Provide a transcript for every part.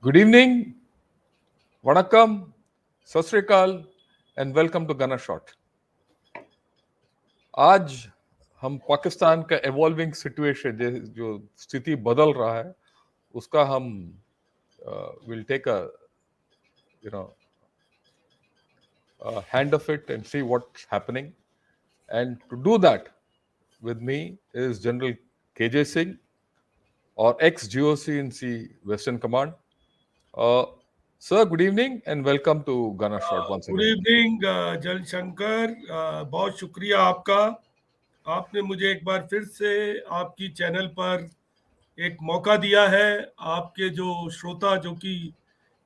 Good evening, Vanakkam, Sasrikal, and welcome to Gunner Shot. आज हम पाकिस्तान का evolving situation जो स्थिति बदल रहा है उसका हम will take you know a hand of it and see what's happening. And to do that with me is General KJ Singh or ex-GOC in C Western Command. Sir, good evening and welcome to Gunner Shot once good again. Evening जल शंकर, बहुत शुक्रिया आपका। आपने मुझे एक बार फिर से आपकी चैनल पर एक मौका दिया है। आपके जो श्रोता जो कि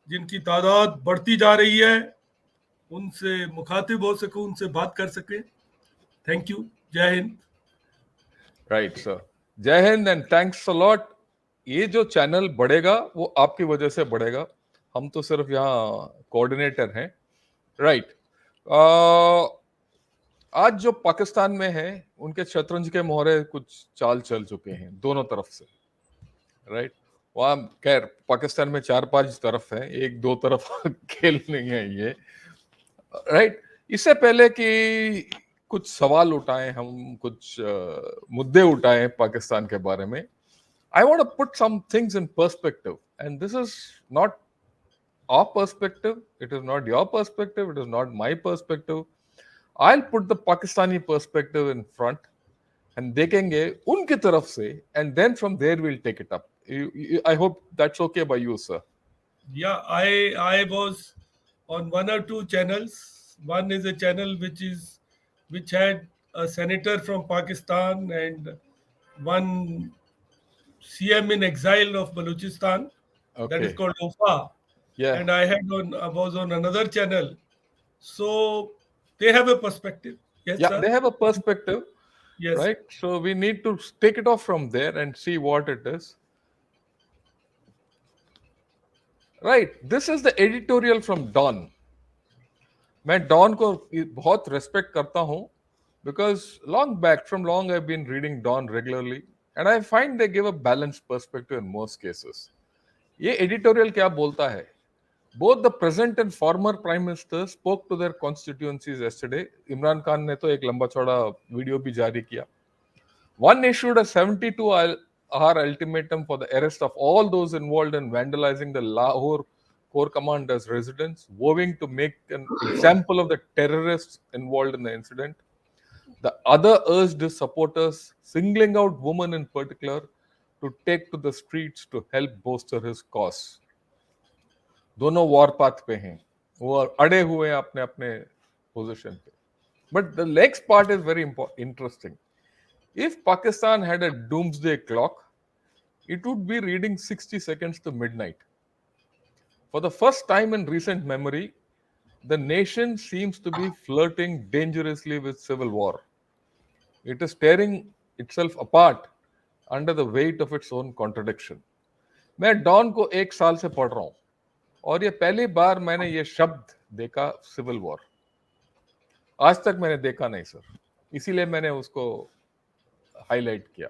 जिनकी तादाद बढ़ती जा रही है उनसे मुखातिब हो सकूं, उनसे बात कर सके। Thank you. जय हिंद। राइट सर, जय Hind and thanks a lot. ये जो चैनल बढ़ेगा वो आपकी वजह से बढ़ेगा, हम तो सिर्फ यहाँ कोऑर्डिनेटर हैं। राइट आज जो पाकिस्तान में है उनके शतरंज के मोहरे कुछ चाल चल चुके हैं दोनों तरफ से। राइट वहाँ खैर पाकिस्तान में 4-5 तरफ है, एक दो तरफ खेल नहीं है ये। राइट इससे पहले कि कुछ सवाल उठाएं, हम कुछ मुद्दे उठाएं पाकिस्तान के बारे में, I want to put some things in perspective, and this is not our perspective, it is not your perspective, it is not my perspective. I'll put the Pakistani perspective in front and देखेंगे उनकी तरफ से, and then from there we'll take it up. I hope that's okay by you, sir. Yeah, I was on one or two channels. One is a channel which had a senator from Pakistan and one CM in exile of Balochistan, that is Okay. called OFA. Yeah. And I was on another channel. So they have a perspective. Yes, Yeah, sir. they have a perspective, Yes. right? So we need to take it off from there and see what it is. Right. This is the editorial from Dawn. मैं डॉन को बहुत respect करता हूं because long back from long I been reading Dawn regularly and I find they give a balanced perspective in most cases. ये editorial क्या बोलता है? Both the present and former prime minister spoke to their constituencies yesterday. Imran Khan ने तो एक लंबा चौड़ा video भी जारी किया। One issued a 72-hour ultimatum for the arrest of all those involved in vandalizing the Lahore Corps Commander's residence, vowing to make an example of the terrorists involved in the incident. The other urged his supporters, singling out women in particular, to take to the streets to help bolster his cause. दोनों war path पे हैं, वो अड़े हुए हैं अपने अपने position पे। But the next part is very interesting. If Pakistan had a doomsday clock, it would be reading 60 seconds to midnight. For the first time in recent memory, the nation seems to be flirting dangerously with civil war. It is tearing itself apart under the weight of its own contradiction. मैं डॉन को 1 साल से पढ़ रहा हूं और ये पहली बार मैंने ये शब्द देखा, सिविल वॉर। आज तक मैंने देखा नहीं सर, इसीलिए मैंने उसको हाईलाइट किया।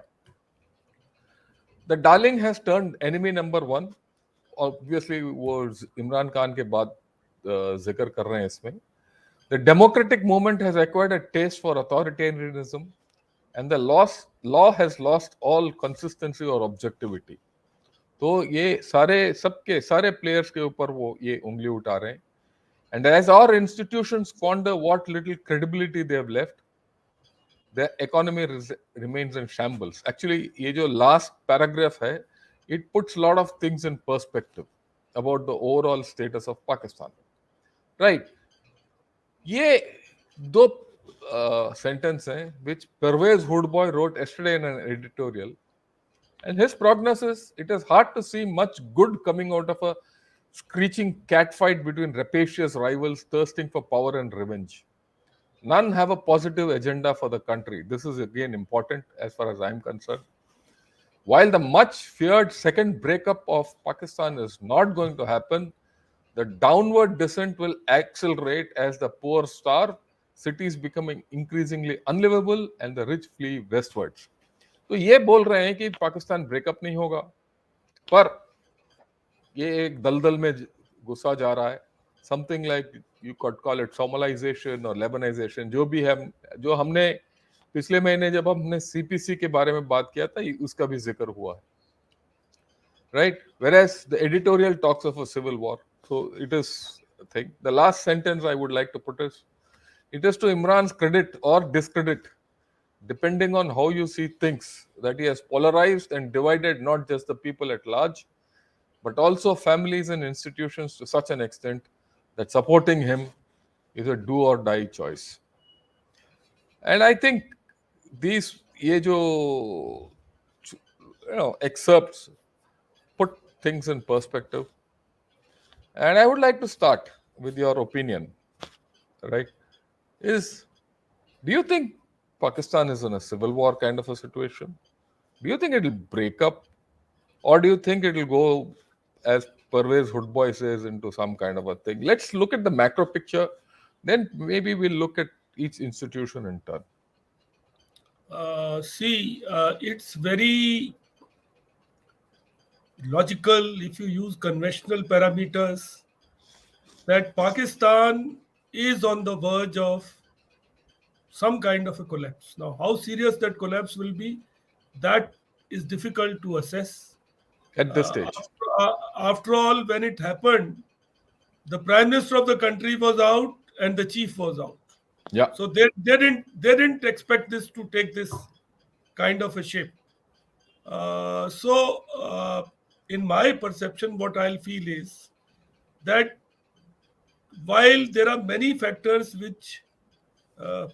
The darling has turned enemy number 1। Obviously वो इमरान खान के बाद जिक्र कर रहे हैं इसमें। The democratic movement has acquired a taste for authoritarianism and the law has lost all consistency और ऑब्जेक्टिविटी। तो ये सबके सारे प्लेयर्स के ऊपर वो ये उंगली उठा रहे हैं। And as our institutions squander what little credibility they have left, the economy remains in shambles. Actually, ये जो last paragraph है, it puts a lot of things in perspective about the overall status of Pakistan. Right? ये दो sentence हैं which Pervez Hoodboy wrote yesterday in an editorial. And his prognosis, it is hard to see much good coming out of a screeching catfight between rapacious rivals thirsting for power and revenge. None have a positive agenda for the country. This is again important as far as I'm concerned. While the much feared second breakup of Pakistan is not going to happen, the downward descent will accelerate as the poor starve, cities becoming increasingly unlivable, and the rich flee westwards. तो ये बोल रहे हैं कि Pakistan breakup नहीं होगा, पर ये एक दलदल में घुसा जा रहा है. Something like you could call it Somalization और Lebanization, जो भी है, जो हमने पिछले महीने जब हमने सीपीसी के बारे में बात किया था, उसका भी जिक्र हुआ है, right? Whereas the editorial talks of a civil war. So it is, I think, the last sentence I would like to put is, it is to Imran's credit or discredit, depending on how you see things, that he has polarized and divided not just the people at large, but also families and institutions to such an extent that supporting him is a do or die choice. And I think these ये जो excerpts put things in perspective. And I would like to start with your opinion, right? Is, do you think Pakistan is in a civil war kind of a situation? Do you think it will break up? Or do you think it will go, as Pervez Hoodboy says, into some kind of a thing? Let's look at the macro picture, then maybe we'll look at each institution in turn. It's very logical if you use conventional parameters that Pakistan is on the verge of some kind of a collapse. Now, how serious that collapse will be, that is difficult to assess. At this stage. After all, when it happened, the prime minister of the country was out and the chief was out. Yeah. So they didn't expect this to take this kind of a shape. In my perception, what I'll feel is that while there are many factors which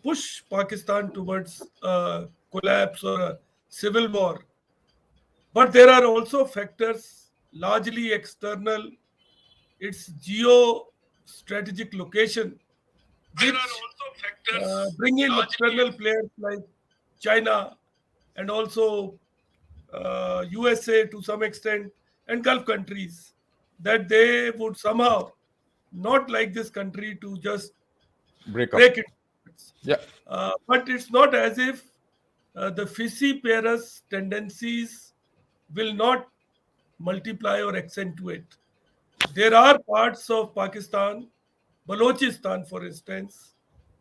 push Pakistan towards collapse or a civil war, but there are also factors largely external, its geo-strategic location, which bring in external players like China and also USA to some extent and Gulf countries, that they would somehow not like this country to just break it. Yeah. But it's not as if the fissiparous tendencies will not multiply or accentuate. There are parts of Pakistan, Balochistan for instance,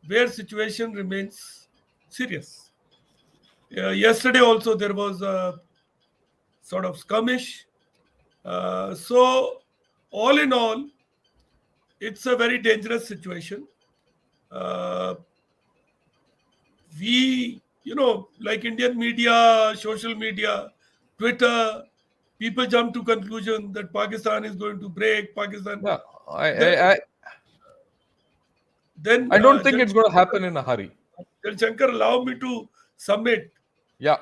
where situation remains serious. Yesterday also there was a sort of skirmish. So all in all, it's a very dangerous situation. We, like Indian media, social media, Twitter, people jump to conclusion that Pakistan is going to break. Pakistan. Yeah, I don't think it's going to happen in a hurry. Shankar, allow me to submit. Yeah.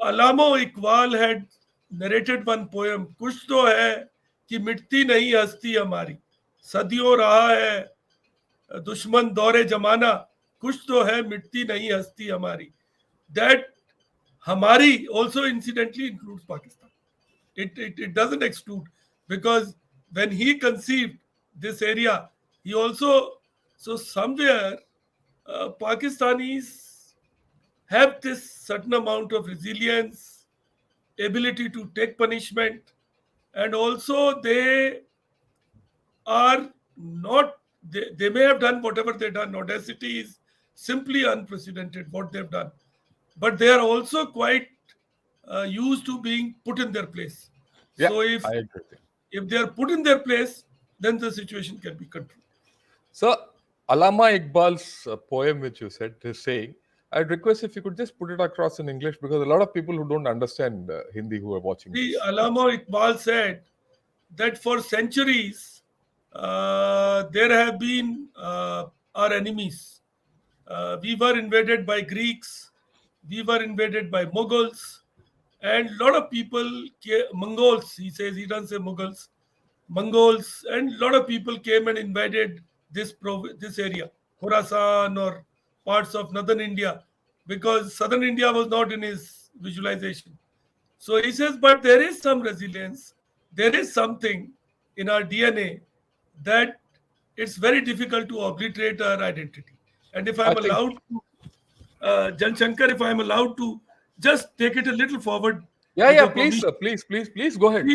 Allama Iqbal had narrated one poem. कुछ तो है कि मिटती नहीं हस्ती हमारी, सदियों रहा है दुश्मन दौरे जमाना, कुछ तो है मिटती नहीं हस्ती हमारी. That Hamari also incidentally includes Pakistan. It doesn't exclude, because when he conceived this area, he also, so somewhere Pakistanis have this certain amount of resilience, ability to take punishment, and also they are not, they may have done whatever they've done. Audacity is simply unprecedented what they've done, but they are also quite used to being put in their place. Yeah, so if they are put in their place, then the situation can be controlled. So Allama Iqbal's poem, which you said, is saying, I'd request if you could just put it across in English, because a lot of people who don't understand Hindi who are watching this. Allama Iqbal said that for centuries there have been our enemies. We were invaded by Greeks, we were invaded by Mughals, and a lot of people, Mongols, he says, he doesn't say Mughals, Mongols, and a lot of people came and invaded this area, Khorasan or parts of northern India, because southern India was not in his visualization. So he says, but there is some resilience, there is something in our DNA that it's very difficult to obliterate our identity. And if I'm allowed to, Jan Shankar, if I'm allowed to just take it a little forward. Yeah, please, sir, please, go ahead.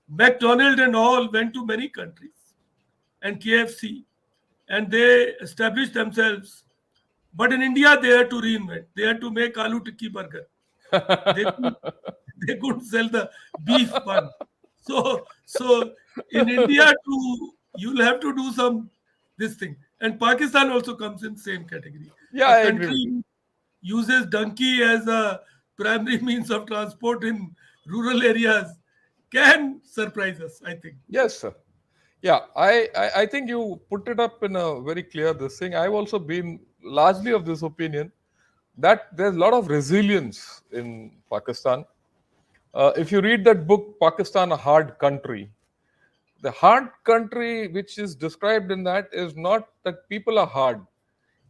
McDonald and all went to many countries, and KFC, and they established themselves. But in India, they had to reinvent. They had to make aloo tikki burger. They couldn't, they couldn't sell the beef bun. So in India too, you'll have to do some this thing. And Pakistan also comes in same category. Yeah, A I agree with you. country uses donkey as a primary means of transport in rural areas can surprise us, I think. Yes, sir. Yeah, I think you put it up in a very clear this thing. I've also been largely of this opinion that there's a lot of resilience in Pakistan. If you read that book, Pakistan, a Hard Country, the hard country which is described in that is not that people are hard.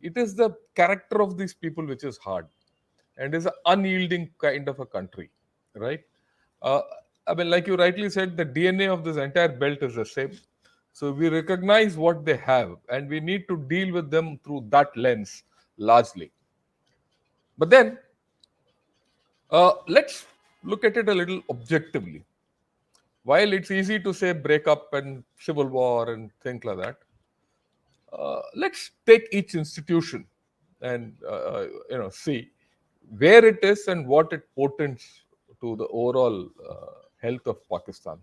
It is the character of these people which is hard and is an unyielding kind of a country, right? Uh, I mean, like you rightly said, the DNA of this entire belt is the same. So we recognize what they have and we need to deal with them through that lens largely. But then let's look at it a little objectively. While it's easy to say break up and civil war and things like that, let's take each institution and see where it is and what it portends to the overall health of Pakistan.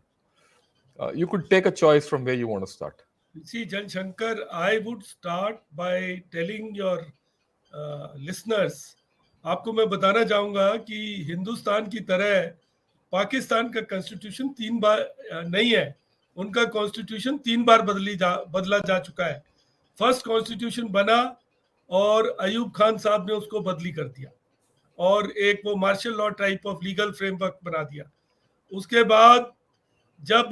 You could take a choice from where you want to start. See, Jan Shankar, I would start by telling your listeners, आपको मैं बताना चाहूंगा कि हिंदुस्तान की तरह पाकिस्तान का constitution 3 बार नहीं है. उनका कॉन्स्टिट्यूशन 3 बार बदला जा चुका है. फर्स्ट कॉन्स्टिट्यूशन बना और अयूब खान साहब ने उसको बदली कर दिया और एक वो martial law type of legal framework बना दिया. उसके बाद जब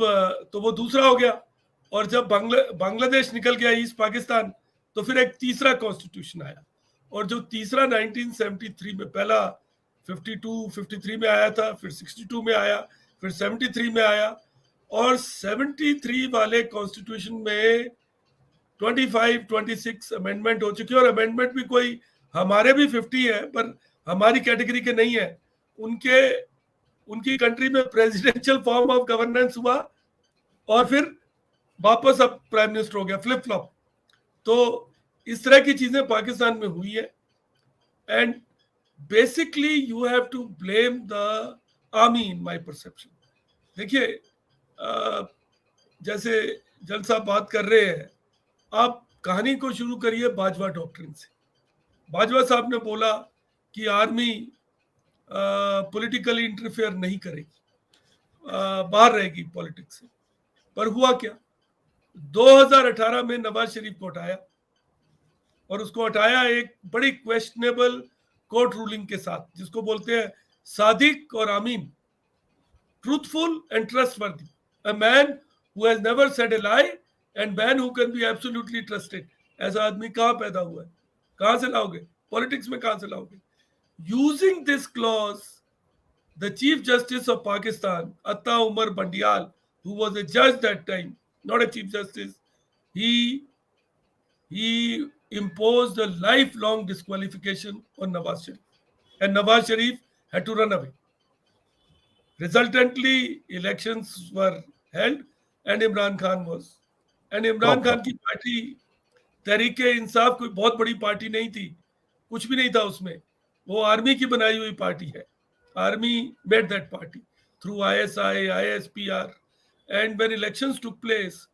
तो वो दूसरा हो गया और जब बांग्लादेश निकल गया ईस्ट पाकिस्तान तो फिर एक तीसरा कॉन्स्टिट्यूशन आया और जो तीसरा 1973 में, पहला 52 53 में आया था, फिर 62 में आया, फिर 73 में आया और 73 वाले कॉन्स्टिट्यूशन में 25 26 अमेंडमेंट हो चुकी है और अमेंडमेंट भी कोई हमारे भी 50 है पर हमारी कैटेगरी के नहीं है. उनकी कंट्री में प्रेसिडेंशियल फॉर्म ऑफ गवर्नेंस हुआ और फिर वापस अब प्राइम मिनिस्टर हो गया, फ्लिप फ्लॉप. तो इस तरह की चीजें पाकिस्तान में हुई है and basically you have to blame the army in my perception. देखिए जैसे जल साहब बात कर रहे हैं, आप कहानी को शुरू करिए बाजवा डॉक्ट्रिन से. बाजवा साहब ने बोला कि आर्मी पॉलिटिकली इंटरफेयर नहीं करेगी, बाहर रहेगी पॉलिटिक्स से. पर हुआ क्या, 2018 में नवाज शरीफ को हटाया और उसको हटाया एक बड़ी क्वेश्चनेबल कोर्ट रूलिंग के साथ जिसको बोलते हैं सादिक और आमीन, truthful and trustworthy, a man who has never said A lie and man who can be absolutely trusted. ऐसा आदमी कहाँ पैदा हुआ है, कहाँ से लाओगे, पॉलिटिक्स में कहाँ से लाओगे? Using this clause, the Chief Justice of Pakistan, Atta Umar Bandial, who was a judge that time, not a Chief Justice, he imposed a lifelong disqualification on Nawaz Sharif. And Nawaz Sharif had to run away. Resultantly, elections were held and Imran Khan was. And Imran Khan की party Tehreek-e Insaf कोई बहुत बड़ी party नहीं थी, कुछ भी नहीं था उसमें. वो आर्मी की बनाई हुई पार्टी है. Army made that party through ISI, ISPR. And when elections took place,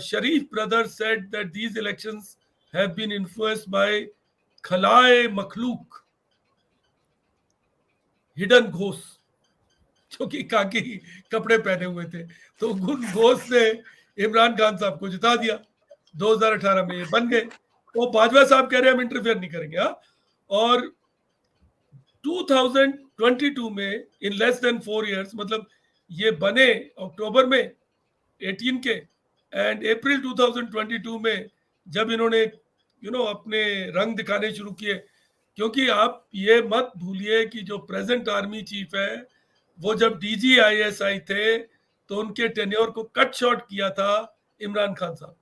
Sharif brothers said that these elections have been influenced by Khalae Makhluk, hidden ghosts, जो कि काकी कपड़े पहने हुए थे. तो उन घोस्ट ने इमरान खान साहब को जिता दिया. 2018 में ये बन गए. वो बाजवा साहब कह रहे हैं हम इंटरफेयर नहीं करेंगे. और 2022 में इन लेस देन 4 years, मतलब ये बने अक्टूबर में 18 के एंड अप्रैल 2022 में जब इन्होंने अपने रंग दिखाने शुरू किए. क्योंकि आप ये मत भूलिए कि जो प्रेजेंट आर्मी चीफ है वो जब DG ISI थे तो उनके टेन्योर को कट शॉर्ट किया था इमरान खान साहब.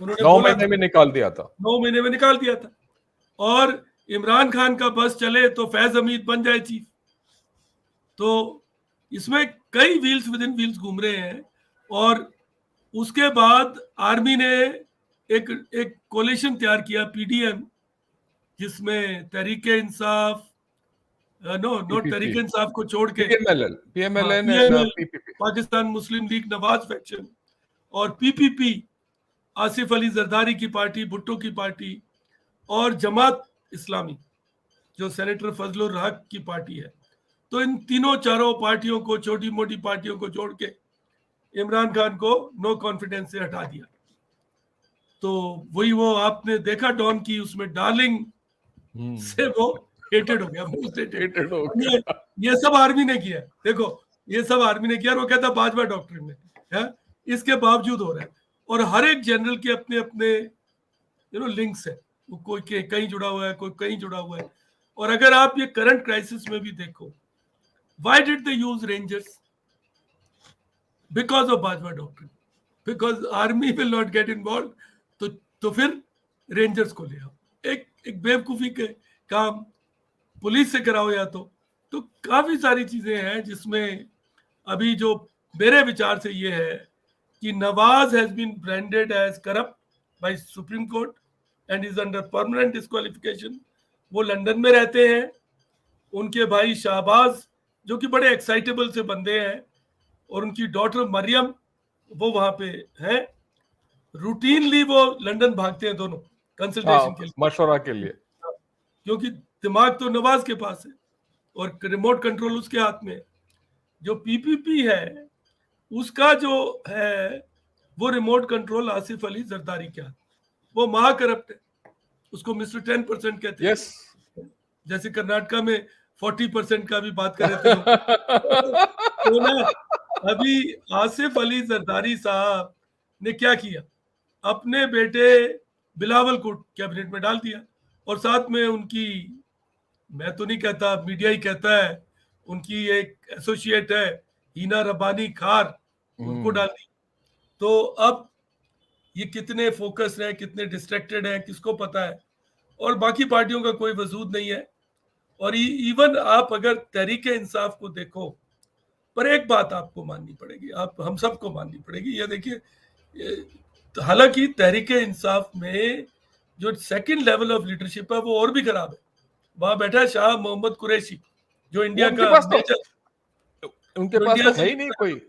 उन्होंने 9 महीने में निकाल दिया था. 9 महीने में निकाल दिया था. और इमरान खान का बस चले तो फैज हमीद बन जाए चीफ. तो इसमें कई व्हील्स विद इन व्हील्स घूम रहे हैं। और उसके बाद आर्मी ने एक एक कोलिशन तैयार किया, पीडीएम, जिसमें Tehreek-e-Insaf, no not PPP, Tehreek-e-Insaf को छोड़ के, पीएमएलएन, हाँ, PMLN and PML, PPP. Pakistan Muslim League Nawaz faction, और पीपीपी, आसिफ अली जरदारी की पार्टी, भुट्टो की पार्टी, और जमात इस्लामी जो सेनेटर फजलुर रहक की पार्टी है। तो इन तीनों चारों पार्टियों को, छोटी मोटी पार्टियों को जोड़ के इमरान खान को नो कॉन्फिडेंस से हटा दिया। तो वही वो आपने देखा डॉन की उसमें डार्लिंग से वो हेटेड हो गया, मोस्ट हेटेड। Hated हो ये गया। ये सब आर्मी ने किया है, देखो ये सब आर्मी ने किया, और वो कहता भाजपा डॉक्ट्रिन ने है, इसके बावजूद हो रहा है। और हर एक जनरल के अपने अपने लिंक्स है, वो कोई कहीं जुड़ा हुआ है, कोई कहीं जुड़ा हुआ है। और अगर आप ये करंट क्राइसिस में भी देखो, why did they use rangers? Because of Bhajpa doctrine, because army will not get involve, तो फिर रेंजर्स को ले आओ। एक बेवकूफी के काम पुलिस से कराओ या तो काफी सारी चीजें हैं जिसमें अभी जो मेरे विचार से ये है कि Nawaz has been branded as corrupt by supreme court and is under permanent disqualification. वो लंदन में रहते हैं, उनके भाई शाहबाज जो कि बड़े एक्साइटेबल से बंदे हैं, और उनकी डॉटर मरियम वो वहां पे है। रूटीनली वो लंदन भागते हैं दोनों कंसल्टेशन के हाँ, लिए, मशवरा के लिए। क्योंकि दिमाग तो नवाज के पास है और रिमोट कंट्रोल उसके हाथ में है। जो पीपीपी है उसका जो है वो रिमोट कंट्रोल आसिफ अली जरदारी के हाथ। वो महा करप्ट है, उसको मिस्टर 10% कहते हैं। यस। जैसे कर्नाटका में 40% का भी बात कर रहे थे लोग। तो ना, अभी आसिफ अली जरदारी साहब ने क्या किया, अपने बेटे बिलावल को कैबिनेट में डाल दिया, और साथ में उनकी, मैं तो नहीं कहता, मीडिया ही कहता है, उनकी एक एसोसिएट है हीना रब्बानी खार, उनको डाल दी। तो अब ये कितने फोकस हैं, कितने डिस्ट्रैक्टेड हैं, किसको पता है। और बाकी पार्टियों का कोई वजूद नहीं है। और इवन आप अगर तहरीके इंसाफ को देखो, पर एक बात आपको माननी पड़ेगी, आप हम सबको माननी पड़ेगी, ये देखिए, हालांकि तहरीके इंसाफ में जो सेकंड लेवल ऑफ लीडरशिप है वो और भी खराब है। वहां बैठा है शाह मोहम्मद कुरैशी, जो वो इंडिया का मेजर, उनके जो पास इंडिया तो से, है ही नहीं कोई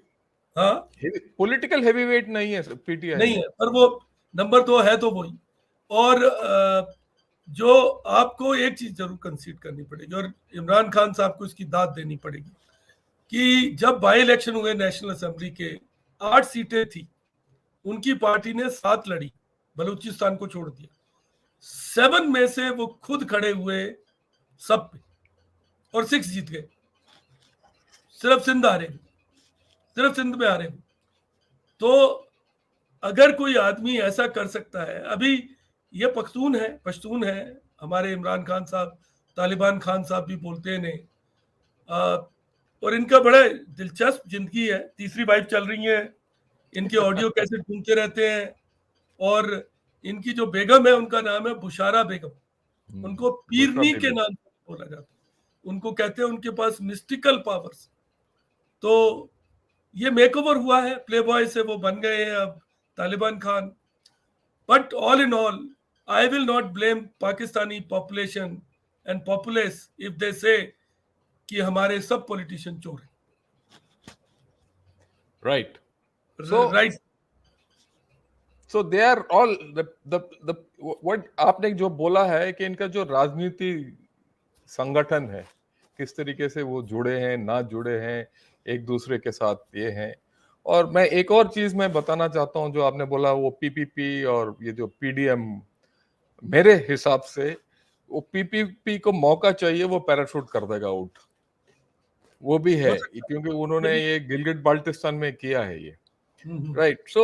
हाँ, पॉलिटिकल हैवीवेट नहीं है पीटीआई नहीं में। है, पर वो नंबर तो है तो वही। और जो आपको एक चीज जरूर कंसीड करनी पड़ेगी, और इमरान खान साहब को इसकी दाद देनी पड़ेगी, कि जब बाई इलेक्शन हुए नेशनल असेंबली के, 8 सीटें थी, उनकी पार्टी ने 7 लड़ी, बलूचिस्तान को छोड़ दिया। 7 में से वो खुद खड़े हुए सब पे, और 6 जीत गए। सिर्फ सिंध हारे, सिर्फ सिंध में हारे। तो अगर कोई आदमी ऐसा कर सकता है, अभी ये पश्तून है, हमारे इमरान खान साहब, तालिबान खान साहब भी बोलते हैं और इनका बड़ा दिलचस्प जिंदगी है, तीसरी वाइफ चल रही है, इनके ऑडियो कैसे ढूंढते रहते हैं। और इनकी जो बेगम है उनका नाम है बुशारा बेगम, उनको बुशरा पीरनी के बेगम। नाम से बोला जाता है। उनको कहते हैं उनके पास मिस्टिकल पावर्स। तो ये मेकओवर हुआ है, प्ले बॉय से वो बन गए हैं अब Taliban Khan. But all in all, I will not blame Pakistani population and populace if they say कि हमारे सब पॉलिटिशियन चोर हैं। Right. So right, so they are all the what आपने जो बोला है कि इनका जो राजनीति संगठन है, किस तरीके से वो जुड़े हैं, ना जुड़े हैं एक दूसरे के साथ, ये हैं। और मैं एक और चीज मैं बताना चाहता हूं, जो आपने बोला वो पीपीपी और ये जो पीडीएम, मेरे हिसाब से वो पीपीपी को मौका चाहिए, वो पैराशूट कर देगा आउट। वो भी हो है, सकता क्योंकि है उन्होंने ये ये गिलगिट बाल्टिस्तान में किया है ये। भी। राइट। सो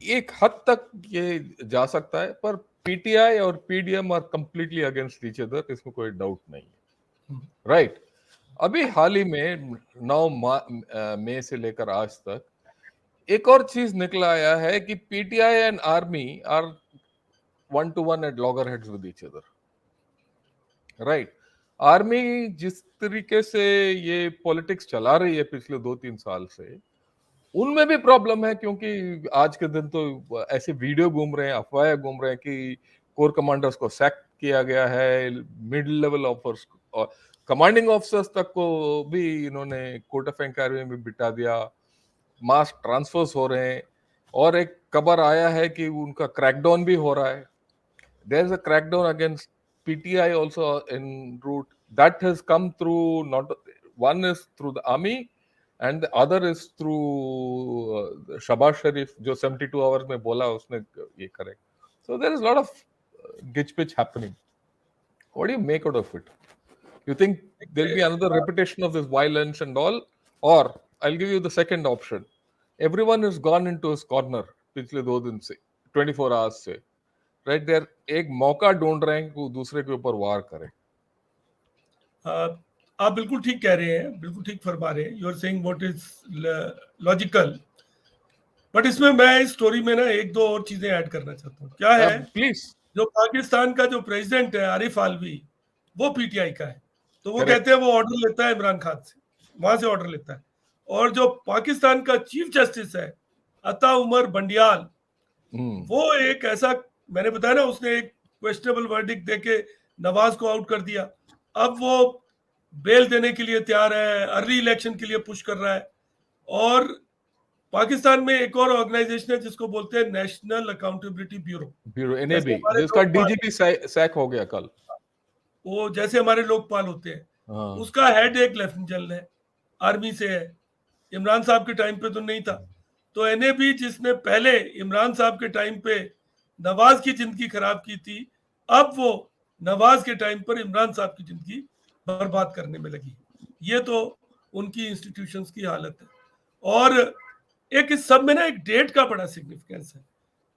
एक हद तक ये जा सकता है, पर पीटीआई और PDM are completely against each other, इसमें कोई डाउट नहीं है। राइट। अभी हाल ही में 9 मई से लेकर आज तक एक और चीज निकला आया है कि PTI and army are 1-to-1 at loggerheads with each other. Right. Army जिस तरीके से ये पॉलिटिक्स चला रही है पिछले 2-3 साल से, उनमें भी प्रॉब्लम है, क्योंकि आज के दिन तो ऐसे वीडियो घूम रहे हैं, अफवाहें घूम रहे हैं कि कोर कमांडर्स को सैक किया गया है, मिडिल लेवल ऑफिसर्स और कमांडिंग ऑफिसर्स तक को भी इन्होंने कोर्ट ऑफ इंक्वायरी में बिठा दिया, मास ट्रांसफर्स हो रहे हैं, और एक खबर आया है कि उनका क्रैकडाउन भी हो रहा है. There is a crackdown against PTI also en route. That has come through, not one is through the army and the other is through Shabazz Sharif, जो 72 hours में बोला उसने ये करे. So there is a lot of gitch pitch happening. What do you make out of it? You think there'll be another repetition of this violence and all, or I'll give you the second option. Everyone has gone into his corner पिछले 2 दिन से, 24 hours से. Right there एक मौका ढूंढ रहे हैं कि वो दूसरे के ऊपर वार करें. आप बिल्कुल ठीक कह रहे हैं, बिल्कुल ठीक फरमा रहे हैं. You are saying what is logical. But इसमें मैं इस स्टोरी में ना एक दो और चीजें ऐड करना चाहता हूँ. क्या है, प्लीज. जो पाकिस्तान का जो प्रेसिडेंट है आरिफ आलवी, वो पीटीआई का है. तो वो Correct. कहते हैं वो ऑर्डर लेता है इमरान खान से, वहां से ऑर्डर लेता है. और जो पाकिस्तान का चीफ जस्टिस है अता उमर बंडियाल, वो एक ऐसा, मैंने बताया ना, उसने एक क्वेश्चनेबल वर्डिक्ट देके नवाज को आउट कर दिया. अब वो बेल देने के लिए तैयार है, अर्ली इलेक्शन के लिए पुश कर रहा है. और पाकिस्तान में एक और ऑर्गेनाइजेशन है जिसको बोलते हैं नेशनल अकाउंटेबिलिटी ब्यूरो, एनएबी, जिसका डीजीपी सैक हो गया कल. वो जैसे हमारे लोकपाल होते हैं, उसका हेड एक लेफ्टिनेंट जनरल है, आर्मी से है. इमरान साहब के टाइम पे तो नहीं था. तो एनएबी जिसने पहले इमरान साहब के टाइम पे नवाज की जिंदगी खराब की थी, अब वो नवाज के टाइम पर इमरान साहब की जिंदगी बर्बाद करने में लगी. ये तो उनकी इंस्टीट्यूशंस की हालत है. और एक इस सब में ना एक डेट का बड़ा सिग्निफिकेंस है.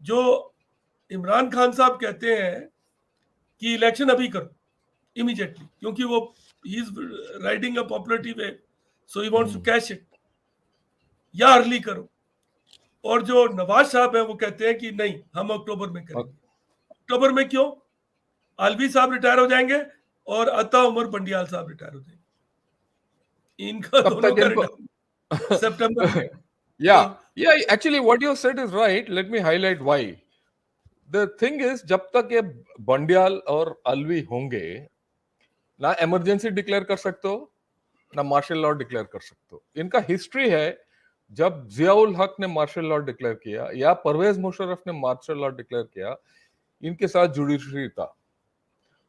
जो इमरान खान साहब कहते हैं कि इलेक्शन अभी करो इमीडिएटली, क्योंकि वो he is riding a popularity wave, so he wants to cash it, या अर्ली करो. और जो नवाज साहब है वो कहते हैं कि नहीं, हम अक्टूबर में करेंगे. अक्टूबर में क्यों? आलवी साहब रिटायर हो जाएंगे और अता उमर बंडियाल साहब रिटायर हो जाएंगे. इनका दोनों का रिटायर सितंबर में. Yeah, actually what you said is right. Let me highlight why. The thing is, जब तक ये बंडियाल और अलवी होंगे, ना इमरजेंसी डिक्लेयर कर सकते हो, ना मार्शल लॉ डिक्लेयर कर सकते हो. इनका हिस्ट्री है, जब जियाउल हक ने मार्शल लॉ डिक्लेयर किया या परवेज मुशर्रफ ने मार्शल लॉ डिक्लेयर किया, इनके साथ जुडिशरी था.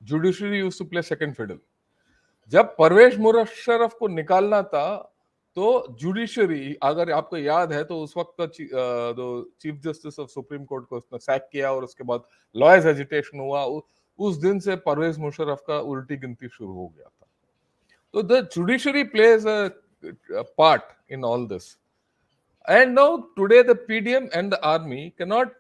Judiciary used to play second fiddle. जब परवेज मुशर्रफ को निकालना था, तो जुडिशरी, अगर आपको याद है, तो उस वक्त का chief justice of supreme court को उसने सैक किया और उसके बाद लॉयर्स एजिटेशन हुआ. उस दिन से परवेज मुशर्रफ का उल्टी गिनती शुरू हो गया था. तो the judiciary plays a part in all this. And now today the PDM and the army cannot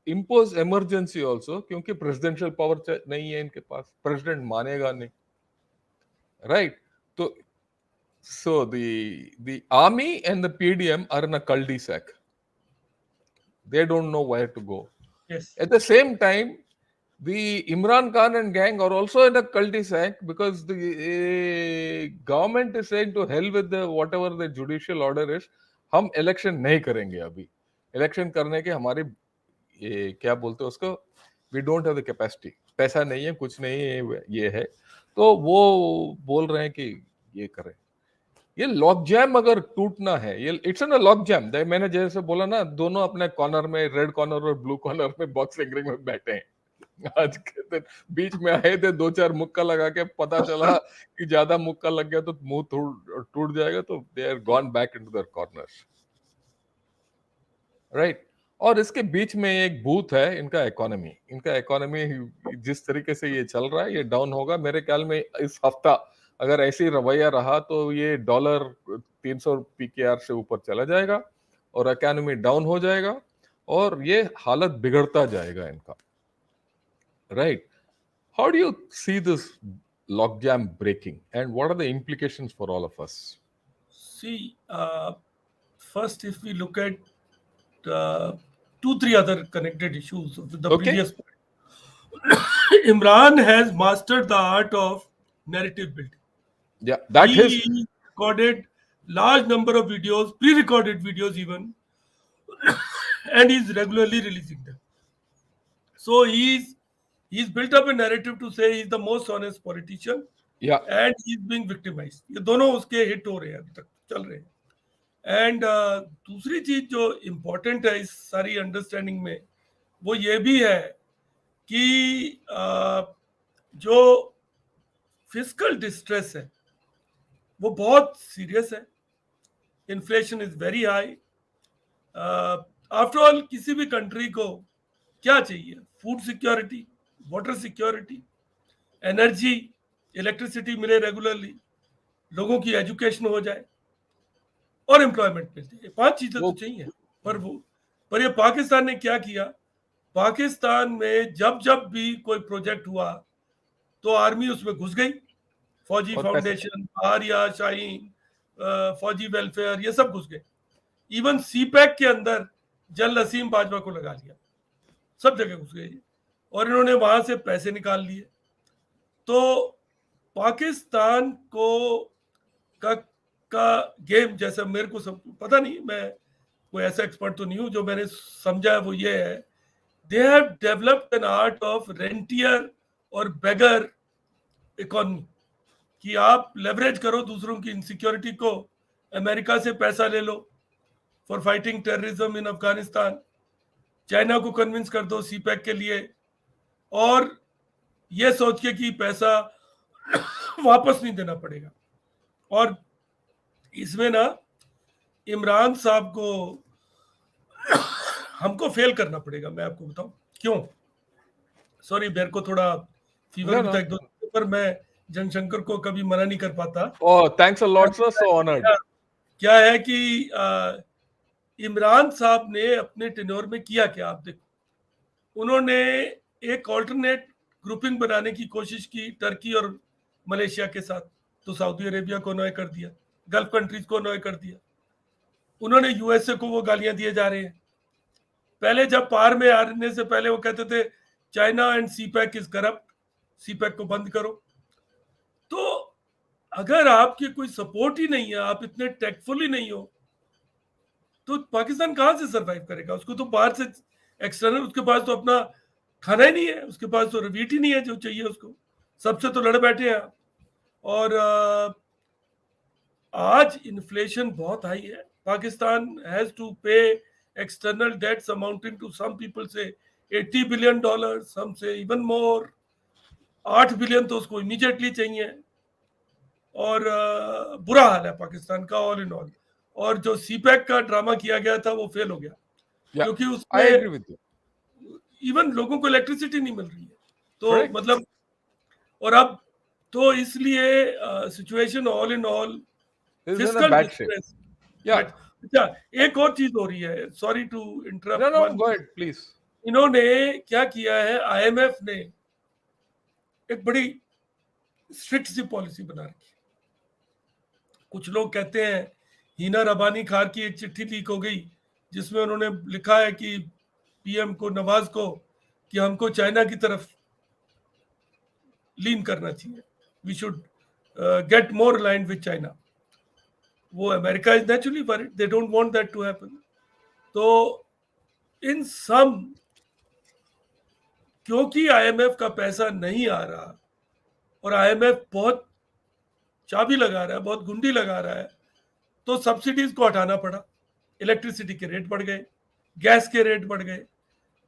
impose emergency also, क्योंकि presidential power नहीं है इनके पास. President मानेगा नहीं, right? तो so the army and the PDM are in a cul-de-sac. They don't know where to go. Yes. At the same time, the Imran Khan and gang are also in a cul-de-sac, because the government is saying to hell with the whatever the judicial order is. हम election नहीं करेंगे अभी. Election करने के हमारे ये क्या बोलते हैं उसको, we don't have the capacity, पैसा नहीं है, कुछ नहीं है, ये है. तो वो बोल रहे हैं कि ये करें. ये लॉक जैम अगर टूटना है, ये इट्स एन लॉक जैम. मैंने जैसे बोला ना, दोनों अपने कॉर्नर में, रेड कॉर्नर और ब्लू कॉर्नर में बॉक्सिंग रिंग में बैठे हैं. आज के दिन बीच में आए थे, 2-4 मुक्का लगा के पता चला कि ज्यादा मुक्का लग गया तो मुंह टूट जाएगा, तो they are gone back into their corners, right. और इसके बीच में एक भूत है, इनका इकोनॉमी. इनका इकोनॉमी जिस तरीके से ये चल रहा है, ये डाउन होगा मेरे ख्याल में. इस हफ्ता अगर ऐसी रवैया रहा तो ये डॉलर 300 पीकेआर से ऊपर चला जाएगा और इकोनॉमी डाउन हो जाएगा, और ये हालत बिगड़ता जाएगा इनका, right? How do you see this logjam breaking, and what are the implications for all of us? See, first, if we look at 2-3 other connected issues of the Okay. previous point, Imran has mastered the art of narrative building. Yeah, that is He recorded large number of videos, pre-recorded videos even, and he's regularly releasing them. So he's built up a narrative to say he's the most honest politician, yeah, and he's being victimized. ये दोनों उसके hit हो रहे हैं, अभी तक चल रहे हैं. एंड दूसरी चीज जो इम्पोर्टेंट है इस सारी अंडरस्टैंडिंग में, वो ये भी है कि जो फिजिकल डिस्ट्रेस है वो बहुत सीरियस है. Inflation is very high. After all किसी भी कंट्री को क्या चाहिए? Food security, water security, energy, electricity मिले रेगुलरली, लोगों की एजुकेशन हो जाए और एम्प्लॉयमेंट मिल जाए. 5 चीजें तो चाहिए. पर ये पाकिस्तान ने क्या किया? पाकिस्तान में जब जब भी कोई प्रोजेक्ट हुआ तो आर्मी उसमें घुस गई. फौजी फाउंडेशन, आर्या, शाहीन, फौजी वेलफेयर, ये सब घुस गए. इवन सीपैक के अंदर जल नसीम बाजवा को लगा लिया. सब जगह घुस गए और इन्होंने वहां से पैसे निकाल लिए. तो पाकिस्तान को का गेम जैसा मेरे को सब पता नहीं, मैं कोई ऐसा एक्सपर्ट तो नहीं हूं, जो मैंने समझा है वो ये है, they have developed an art of rentier और बेगर इकोनॉमी, कि आप लेवरेज करो दूसरों की इनसिक्योरिटी को, अमेरिका से पैसा ले लो for fighting terrorism in Afghanistan, China को कन्विंस कर दो सीपैक के लिए, और ये सोच के कि पैसा वापस नहीं देना पड़ेगा. और इसमें ना इमरान साहब को हमको फेल करना पड़ेगा. मैं आपको बताऊं क्यों. सॉरी, मेरे को थोड़ा फीवर भी था एक दो, पर मैं जनशंकर को कभी मना नहीं कर पाता. Oh, thanks a lot, sir. So honored. क्या है कि इमरान साहब ने अपने टेन्योर में किया क्या, आप देखो. उन्होंने एक ऑल्टरनेट ग्रुपिंग बनाने की कोशिश की टर्की और मलेशिया के साथ, तो सऊदी अरेबिया को नॉय कर दिया, गल्फ कंट्रीज को नॉय कर दिया. उन्होंने यूएसए को वो गालियां दिए जा रहे हैं. पहले जब पार में आने से पहले वो कहते थे China and CPEC is corrupt, CPEC को बंद करो. तो अगर आपकी कोई सपोर्ट ही नहीं है, आप इतने टेक्टफुल ही नहीं हो, तो पाकिस्तान कहां से सरवाइव करेगा? उसको तो बाहर से एक्सटर्नल, उसके पास तो अपना खाना ही नहीं है, उसके पास तो वीट ही नहीं है जो चाहिए उसको. सबसे तो लड़ बैठे हैं. और आज इन्फ्लेशन बहुत हाई है. Pakistan has to pay external debts amounting to, some people say $80 billion, सम से इवन मोर. 8 बिलियन तो उसको इमीडिएटली चाहिए. और बुरा हाल है पाकिस्तान का ऑल इन ऑल. और जो सीपैक का ड्रामा किया गया था वो फेल हो गया. क्योंकि उसमें इवन लोगों को इलेक्ट्रिसिटी नहीं मिल रही है. तो मतलब, और अब तो इसलिए situation all in all fiscal distress. अच्छा, एक और चीज हो रही है, सॉरी टू इंटरप्ट, प्लीज. इन्होंने क्या किया है, आईएमएफ ने एक बड़ी स्ट्रिक्ट सी पॉलिसी बना रखी. कुछ लोग कहते हैं हीना रबानी खार की एक चिट्ठी लीक हो गई जिसमें उन्होंने लिखा है कि पीएम को, नवाज को, कि हमको चाइना की तरफ लीन करना चाहिए, we should get more aligned with China. वो America is naturally worried, they don't want that to happen. तो इन सम, क्योंकि आईएमएफ का पैसा नहीं आ रहा और आईएमएफ बहुत चाबी लगा रहा है, बहुत गुंडी लगा रहा है, तो सब्सिडीज को हटाना पड़ा. इलेक्ट्रिसिटी के रेट बढ़ गए, गैस के रेट बढ़ गए.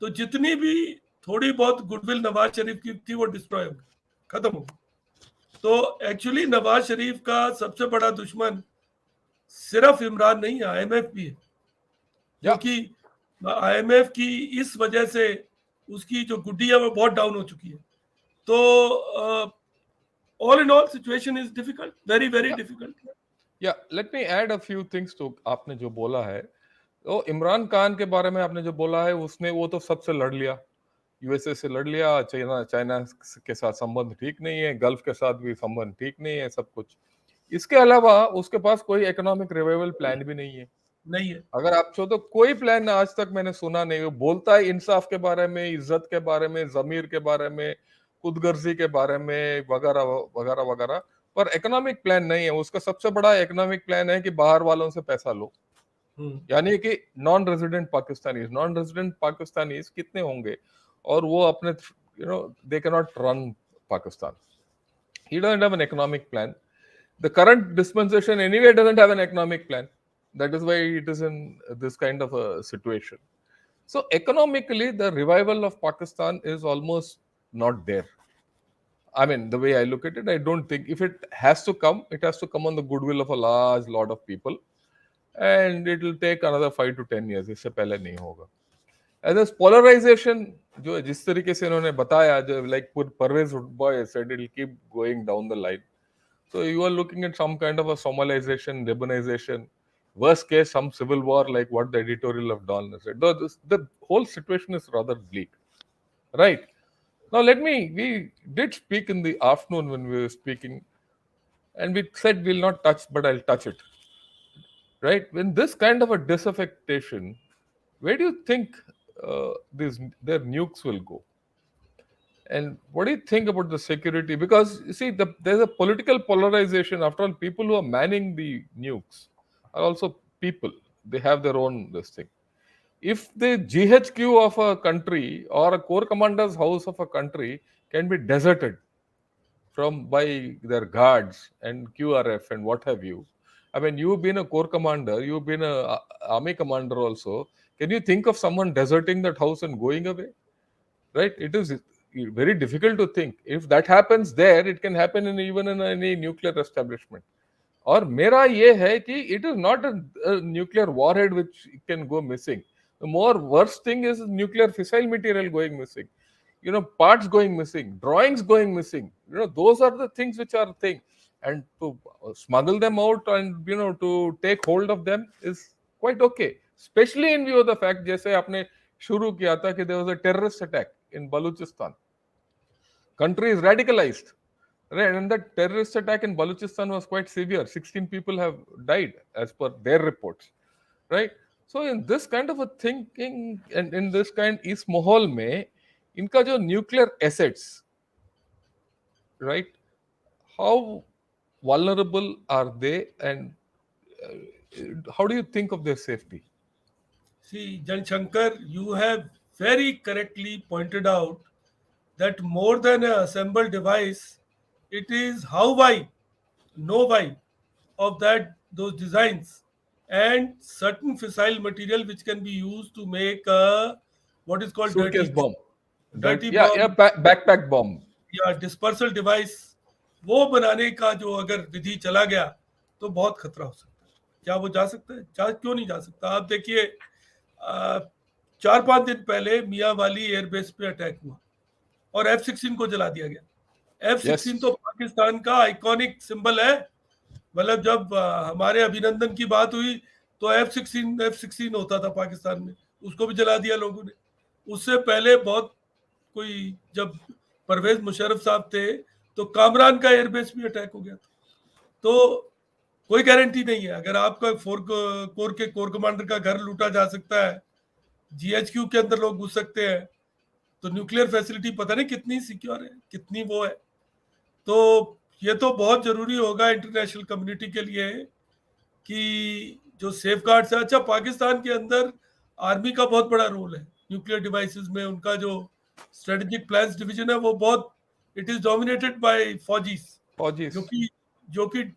तो जितनी भी थोड़ी बहुत गुडविल नवाज शरीफ की थी वो डिस्ट्रॉय हो गई, खत्म हो गई. तो एक्चुअली नवाज शरीफ का सबसे बड़ा दुश्मन सिर्फ इमरान नहीं है, आईएमएफ भी है. क्योंकि आईएमएफ की इस वजह से उसकी जो गुड्डी है वो बहुत डाउन हो चुकी है. तो all in all situation is difficult, very very difficult. Let me add a few things to आपने जो बोला है. तो इमरान खान के बारे में आपने जो बोला है, उसने वो तो सबसे लड़ लिया, यूएसए से लड़ लिया, चाइना के साथ संबंध ठीक नहीं है, गल्फ के साथ भी संबंध ठीक नहीं है, सब कुछ. इसके अलावा उसके पास कोई इकोनॉमिक रिवाइवल प्लान भी नहीं है. अगर आप चाहो तो कोई प्लान आज तक मैंने सुना नहीं. वो बोलता है इंसाफ के बारे में, इज्जत के बारे में, जमीर के बारे में, खुदगर्जी के बारे में वगैरह वगैरह वगैरह, पर इकोनॉमिक प्लान नहीं है उसका। सबसे बड़ा इकोनॉमिक प्लान है कि बाहर वालों से पैसा लो, हम्म, यानी कि नॉन रेजिडेंट पाकिस्तानीज कितने होंगे, और वो अपने they can not run Pakistan. He doesn't have an economic plan. The current dispensation anyway doesn't have an economic plan. That is why it is in this kind of a situation. So economically, the revival of Pakistan is almost not there. I mean, the way I look at it, I don't think if it has to come, it has to come on the goodwill of a large lot of people, and it will take another 5 to 10 years. इससे पहले नहीं होगा। And this polarization, जो है, जिस तरीके से इन्होंने बताया, जो like Parvez Boy said, it will keep going down the line. So you are looking at some kind of a Somalization, Lebanization, worst case, some civil war like what the editorial of Dawn has said. The whole situation is rather bleak, right? Now we did speak in the afternoon when we were speaking, and we said we'll not touch, but I'll touch it, right? When this kind of a disaffectation, where do you think their nukes will go? And what do you think about the security? Because you see, there's a political polarization. After all, people who are manning the nukes are also people. They have their own this thing. If the GHQ of a country or a core commander's house of a country can be deserted from by their guards and QRF and what have you. I mean, you've been a core commander, you've been a army commander also. Can you think of someone deserting that house and going away? Right? It is very difficult to think. If that happens there, it can happen in even in any nuclear establishment. और मेरा ये है कि it is not a nuclear warhead which can go missing. The more worst thing is nuclear fissile material going missing. Parts going missing, drawings going missing. Those are the things which are thing. And to smuggle them out and to take hold of them is quite okay. Especially in view of the fact, जैसे आपने शुरू किया था कि there was a terrorist attack in Balochistan. Country is radicalized. Right, and the terrorist attack in Balochistan was quite severe. 16 people have died as per their reports. Right? So in this kind of a thinking and in this kind इस माहौल में इनका जो nuclear assets, right? How vulnerable are they, and how do you think of their safety? See, Jan Shankar, you have very correctly pointed out that more than an assembled device, it is how why, know why of that those designs and certain fissile material which can be used to make a what is called Suitcase bomb. dirty Yeah, bomb backpack bomb. या dispersal device वो बनाने का जो अगर विधि चला गया तो बहुत खतरा हो सकता है। क्या वो जा सकता है? क्यों नहीं जा सकता? आप देखिए 4-5 दिन पहले मियाँ वाली एयरबेस पे अटैक हुआ और F-16 को जला दिया गया। F-16 Yes. तो पाकिस्तान का आइकॉनिक सिंबल है। मतलब जब हमारे अभिनंदन की बात हुई तो F-16 होता था पाकिस्तान में, उसको भी जला दिया लोगों ने। उससे पहले बहुत कोई जब परवेज मुशर्रफ साहब थे तो कामरान का एयरबेस भी अटैक हो गया था। तो कोई गारंटी नहीं है। अगर आपका कोर कमांडर का घर लूटा जा सकता है, जीएचक्यू के अंदर लोग घुस सकते हैं, तो न्यूक्लियर फैसिलिटी पता नहीं कितनी सिक्योर है, कितनी वो है। तो ये तो बहुत जरूरी होगा इंटरनेशनल कम्युनिटी के लिए कि जो सेफ गार्ड्स है। अच्छा, पाकिस्तान के अंदर आर्मी का बहुत बड़ा रोल है न्यूक्लियर डिवाइसेस में। उनका जो स्ट्रेटेजिक प्लान्स डिवीजन है वो बहुत इट इज डोमिनेटेड बाय फौजीज, Apologies. जो कि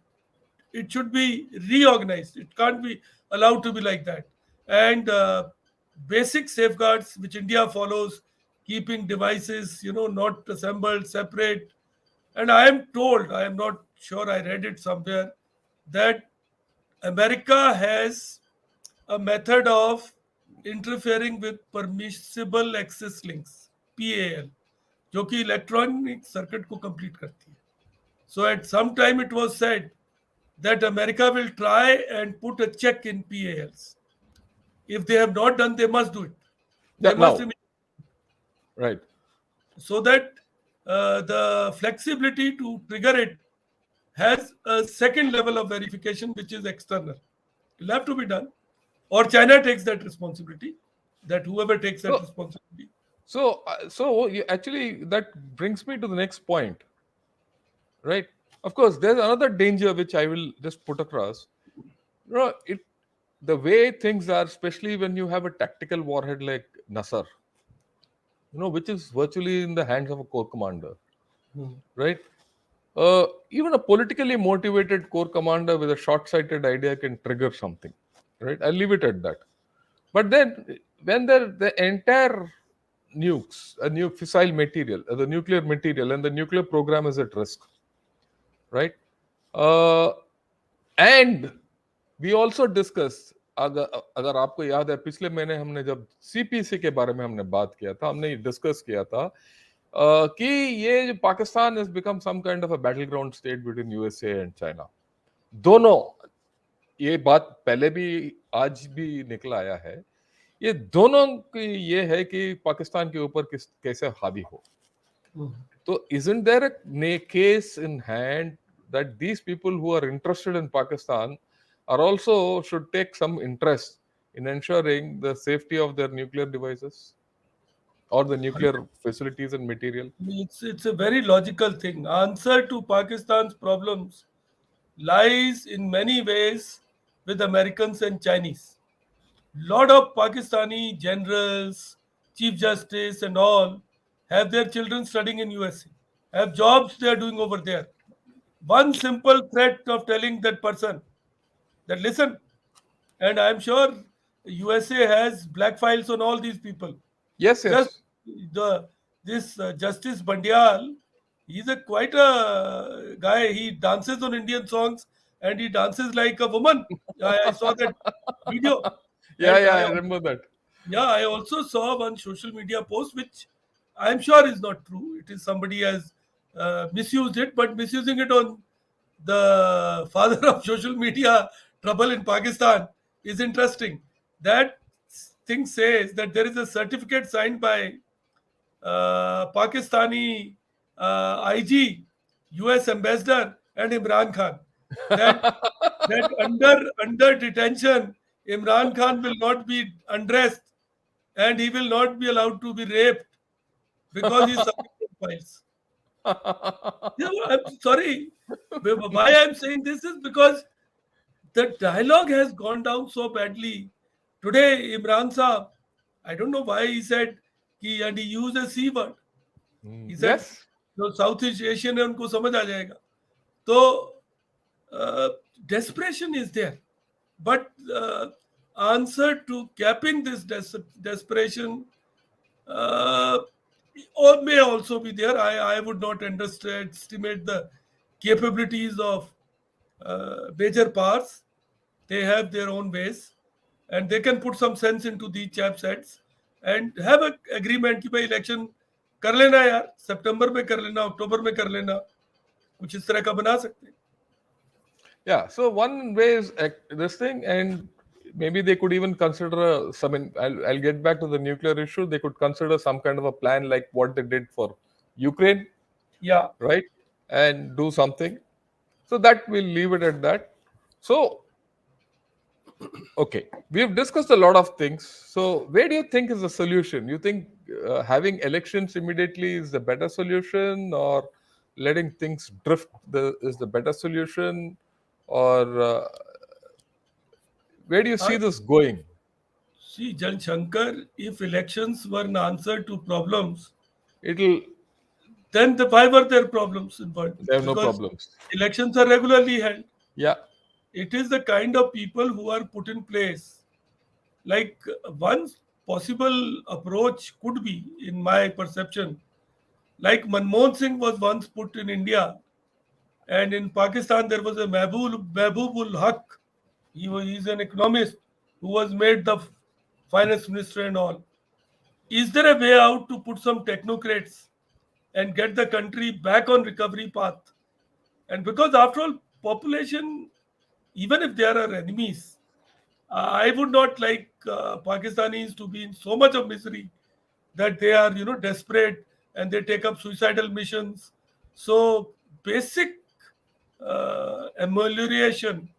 it should be reorganized. It can't be allowed to be like that. And basic safeguards which India follows, keeping devices, not assembled, separate. And I am told, I am not sure, I read it somewhere, that America has a method of interfering with permissible access links, PAL, जो कि electronic circuit को complete करती है। So at some time it was said that America will try and put a check in PALs. If they have not done, they must do it. Yeah, They must, now. Right. so that the flexibility to trigger it has a second level of verification, which is external. It will have to be done. Or China takes that responsibility, that whoever takes that So, responsibility. Actually, that brings me to the next point, right? Of course, there's another danger which I will just put across. It the way things are, especially when you have a tactical warhead like Nasser, which is virtually in the hands of a core commander, Hmm. right? Even a politically motivated core commander with a short-sighted idea can trigger something, right? I'll leave it at that. But then, when the entire nukes, a new fissile material, the nuclear material, and the nuclear program is at risk, right? Uh, and we also discussed, अगर अगर आपको याद है पिछले महीने हमने जब CPC के बारे में हमने बात किया था, हमने डिस्कस किया था कि ये जो Pakistan has become some kind of a battleground state between USA and China. दोनों, ये बात पहले भी आज भी निकल आया है, ये दोनों की ये है कि पाकिस्तान के ऊपर कैसे हावी हो. Hmm. So, isn't there a case in hand that these people who are interested in Pakistan are also should take some interest in ensuring the safety of their nuclear devices or the nuclear facilities and material? It's a very logical thing. Answer to Pakistan's problems lies in many ways with Americans and Chinese. Lot of Pakistani generals, chief justice, and all have their children studying in USA, have jobs they are doing over there. One simple threat of telling that person that listen, and I'm sure USA has black files on all these people. Yes, Just yes. the this Justice Bandial, he's a quite a guy. He dances on Indian songs and he dances like a woman. I saw that video, Yeah, and yeah, I remember that. yeah, I also saw one social media post which I'm sure is not true. It is somebody has misused it, but misusing it on the father of social media trouble in Pakistan is interesting. That thing says that there is a certificate signed by Pakistani IG, US ambassador, and Imran Khan that under detention, Imran Khan will not be undressed and he will not be allowed to be raped because he's submitting files. Yeah, I'm sorry. Why I'm saying this is because the dialogue has gone down so badly. Today, Imran Saab, I don't know why he said and he used a C word. He said Yes. जो south east Asian है उनको समझ आ जाएगा. तो desperation is there, but answer to capping this desperation uh, or may also be there. I would not underestimate the capabilities of major powers. They have their own ways, and they can put some sense into these chaps' heads and have a agreement कि भाई election कर लेना यार, सितंबर में कर लेना, अक्टूबर में कर लेना, कुछ इस तरह का बना सकते हैं. Yeah. So one way is this thing, and maybe they could even consider some. I'll get back to the nuclear issue. They could consider some kind of a plan like what they did for Ukraine, Yeah. right? And do something. So that we'll leave it at that. So, okay, we've discussed a lot of things. So, where do you think is the solution? You think having elections immediately is the better solution, or letting things drift is the better solution, or where do you I see this going? see, Jan Shankar, if elections were an answer to problems, It'll then why were there problems in world? They have no Because problems. elections are regularly held. Yeah. It is the kind of people who are put in place. Like one possible approach could be, in my perception, like Manmohan Singh was once put in India, and in Pakistan there was a Mahbubul Haq. He's an economist who was made the finance minister and all. Is there a way out to put some technocrats and get the country back on recovery path? And because after all, population, even if there are enemies, I would not like Pakistanis to be in so much of misery that they are, desperate and they take up suicidal missions. So basic amelioration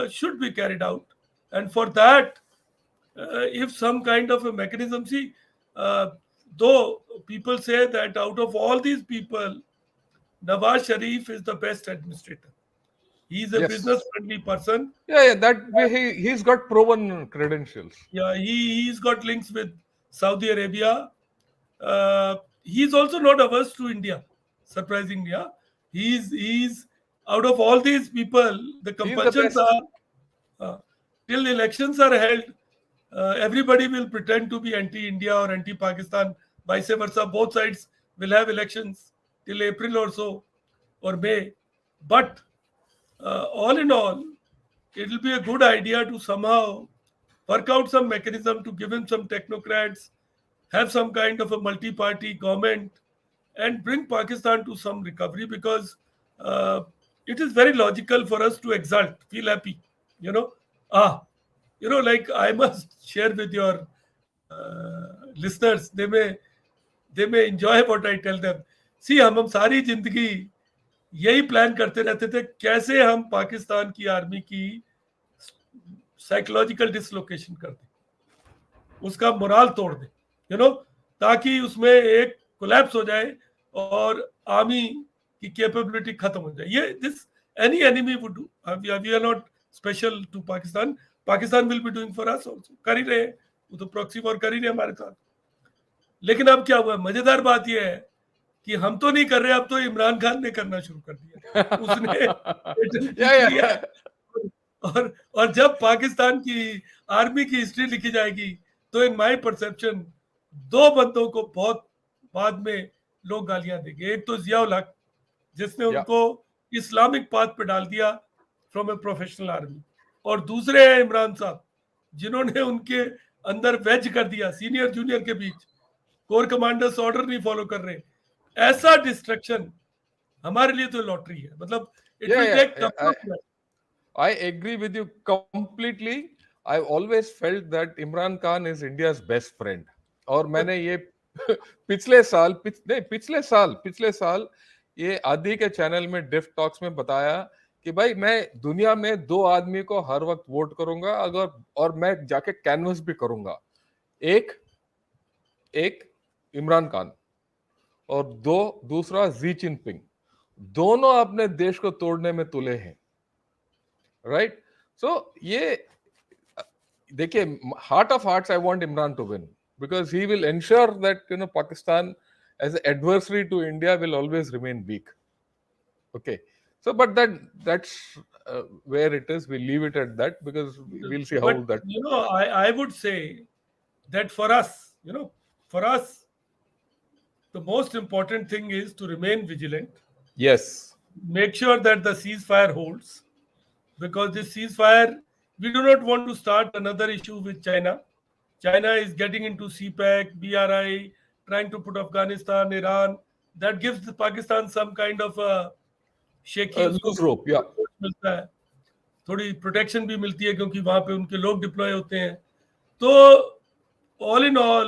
should be carried out, and for that, if some kind of a mechanism, see, though people say that out of all these people, Nawaz Sharif is the best administrator. He is a Yes. business friendly person. Yeah, that way he's got proven credentials. Yeah, he's got links with Saudi Arabia. He's also not averse to India. Surprisingly, yeah. He's out of all these people, the He's the compulsions best. are till elections are held. Everybody will pretend to be anti-India or anti-Pakistan. Vice versa, both sides will have elections till April or so or May. But all in all, it will be a good idea to somehow work out some mechanism to give him some technocrats, have some kind of a multi-party government, and bring Pakistan to some recovery, because uh, it is very logical for us to exult, feel happy, you know. Ah, like I must share with your listeners, they may enjoy what I tell them. See, हम सारी जिंदगी यही plan करते रहते थे कैसे हम पाकिस्तान की आर्मी की साइकोलॉजिकल डिसलोकेशन कर दें, उसका मोराल तोड़ दें, ताकि उसमें एक कोलैप्स हो जाए और आर्मी की कैपेबिलिटी खत्म हो जाए. ये this any enemy would do. We are not special to Pakistan. Pakistan will be doing for us also. कर ही रहे हैं, वो तो प्रॉक्सी वॉर कर ही रहे हैं हमारे साथ. लेकिन अब क्या हुआ, मजेदार बात यह है कि हम तो नहीं कर रहे, अब तो इमरान खान ने करना शुरू कर दिया. उसने पेटेंट Yeah, पूछ लिया. yeah. और जब पाकिस्तान की आर्मी की हिस्ट्री लिखी जाएगी तो इन माय परसेप्शन दो बंदों को बहुत बाद में लोग गालियां देंगे. एक तो जियाउल हक, जिसने Yeah. उनको इस्लामिक पाथ पे डाल दिया फ्रॉम ए प्रोफेशनल आर्मी, और दूसरे हैं इमरान साहब, जिन्होंने उनके अंदर वेज कर दिया सीनियर जूनियर के बीच. कोर कमांडर्स ऑर्डर नहीं फॉलो कर रहे. ऐसा डिस्ट्रक्शन हमारे लिए तो लॉटरी है. मतलब it Yeah, will yeah, take yeah. Couple of years. I agree with you completely. I've always felt that Imran Khan is India's best friend. और मैंने ये पिछले साल ये आदि के चैनल में डिफ टॉक्स में बताया कि भाई मैं दुनिया में दो आदमी को हर वक्त वोट करूंगा अगर, और मैं जाके कैनवस भी करूंगा. एक एक इमरान खान और दूसरा जी जिनपिंग. दोनों अपने देश को तोड़ने में तुले हैं. राइट. सो ये देखिए, heart of hearts I want Imran to win because he will ensure that Pakistan as an adversary to India will always remain weak. Okay. So but that's where it is. We'll leave it at that because we'll see how But that. I would say that for us, the most important thing is to remain vigilant, Yes. make sure that the ceasefire holds, because this ceasefire, we do not want to start another issue with China. China is getting into CPEC, BRI, trying to put Afghanistan, Iran. That gives Pakistan some kind of a shaky, उसको Loose rope. Yeah. मिलता है, थोड़ी protection भी मिलती है क्योंकि वहां पे उनके लोग डिप्लॉय होते हैं. तो ऑल इन ऑल,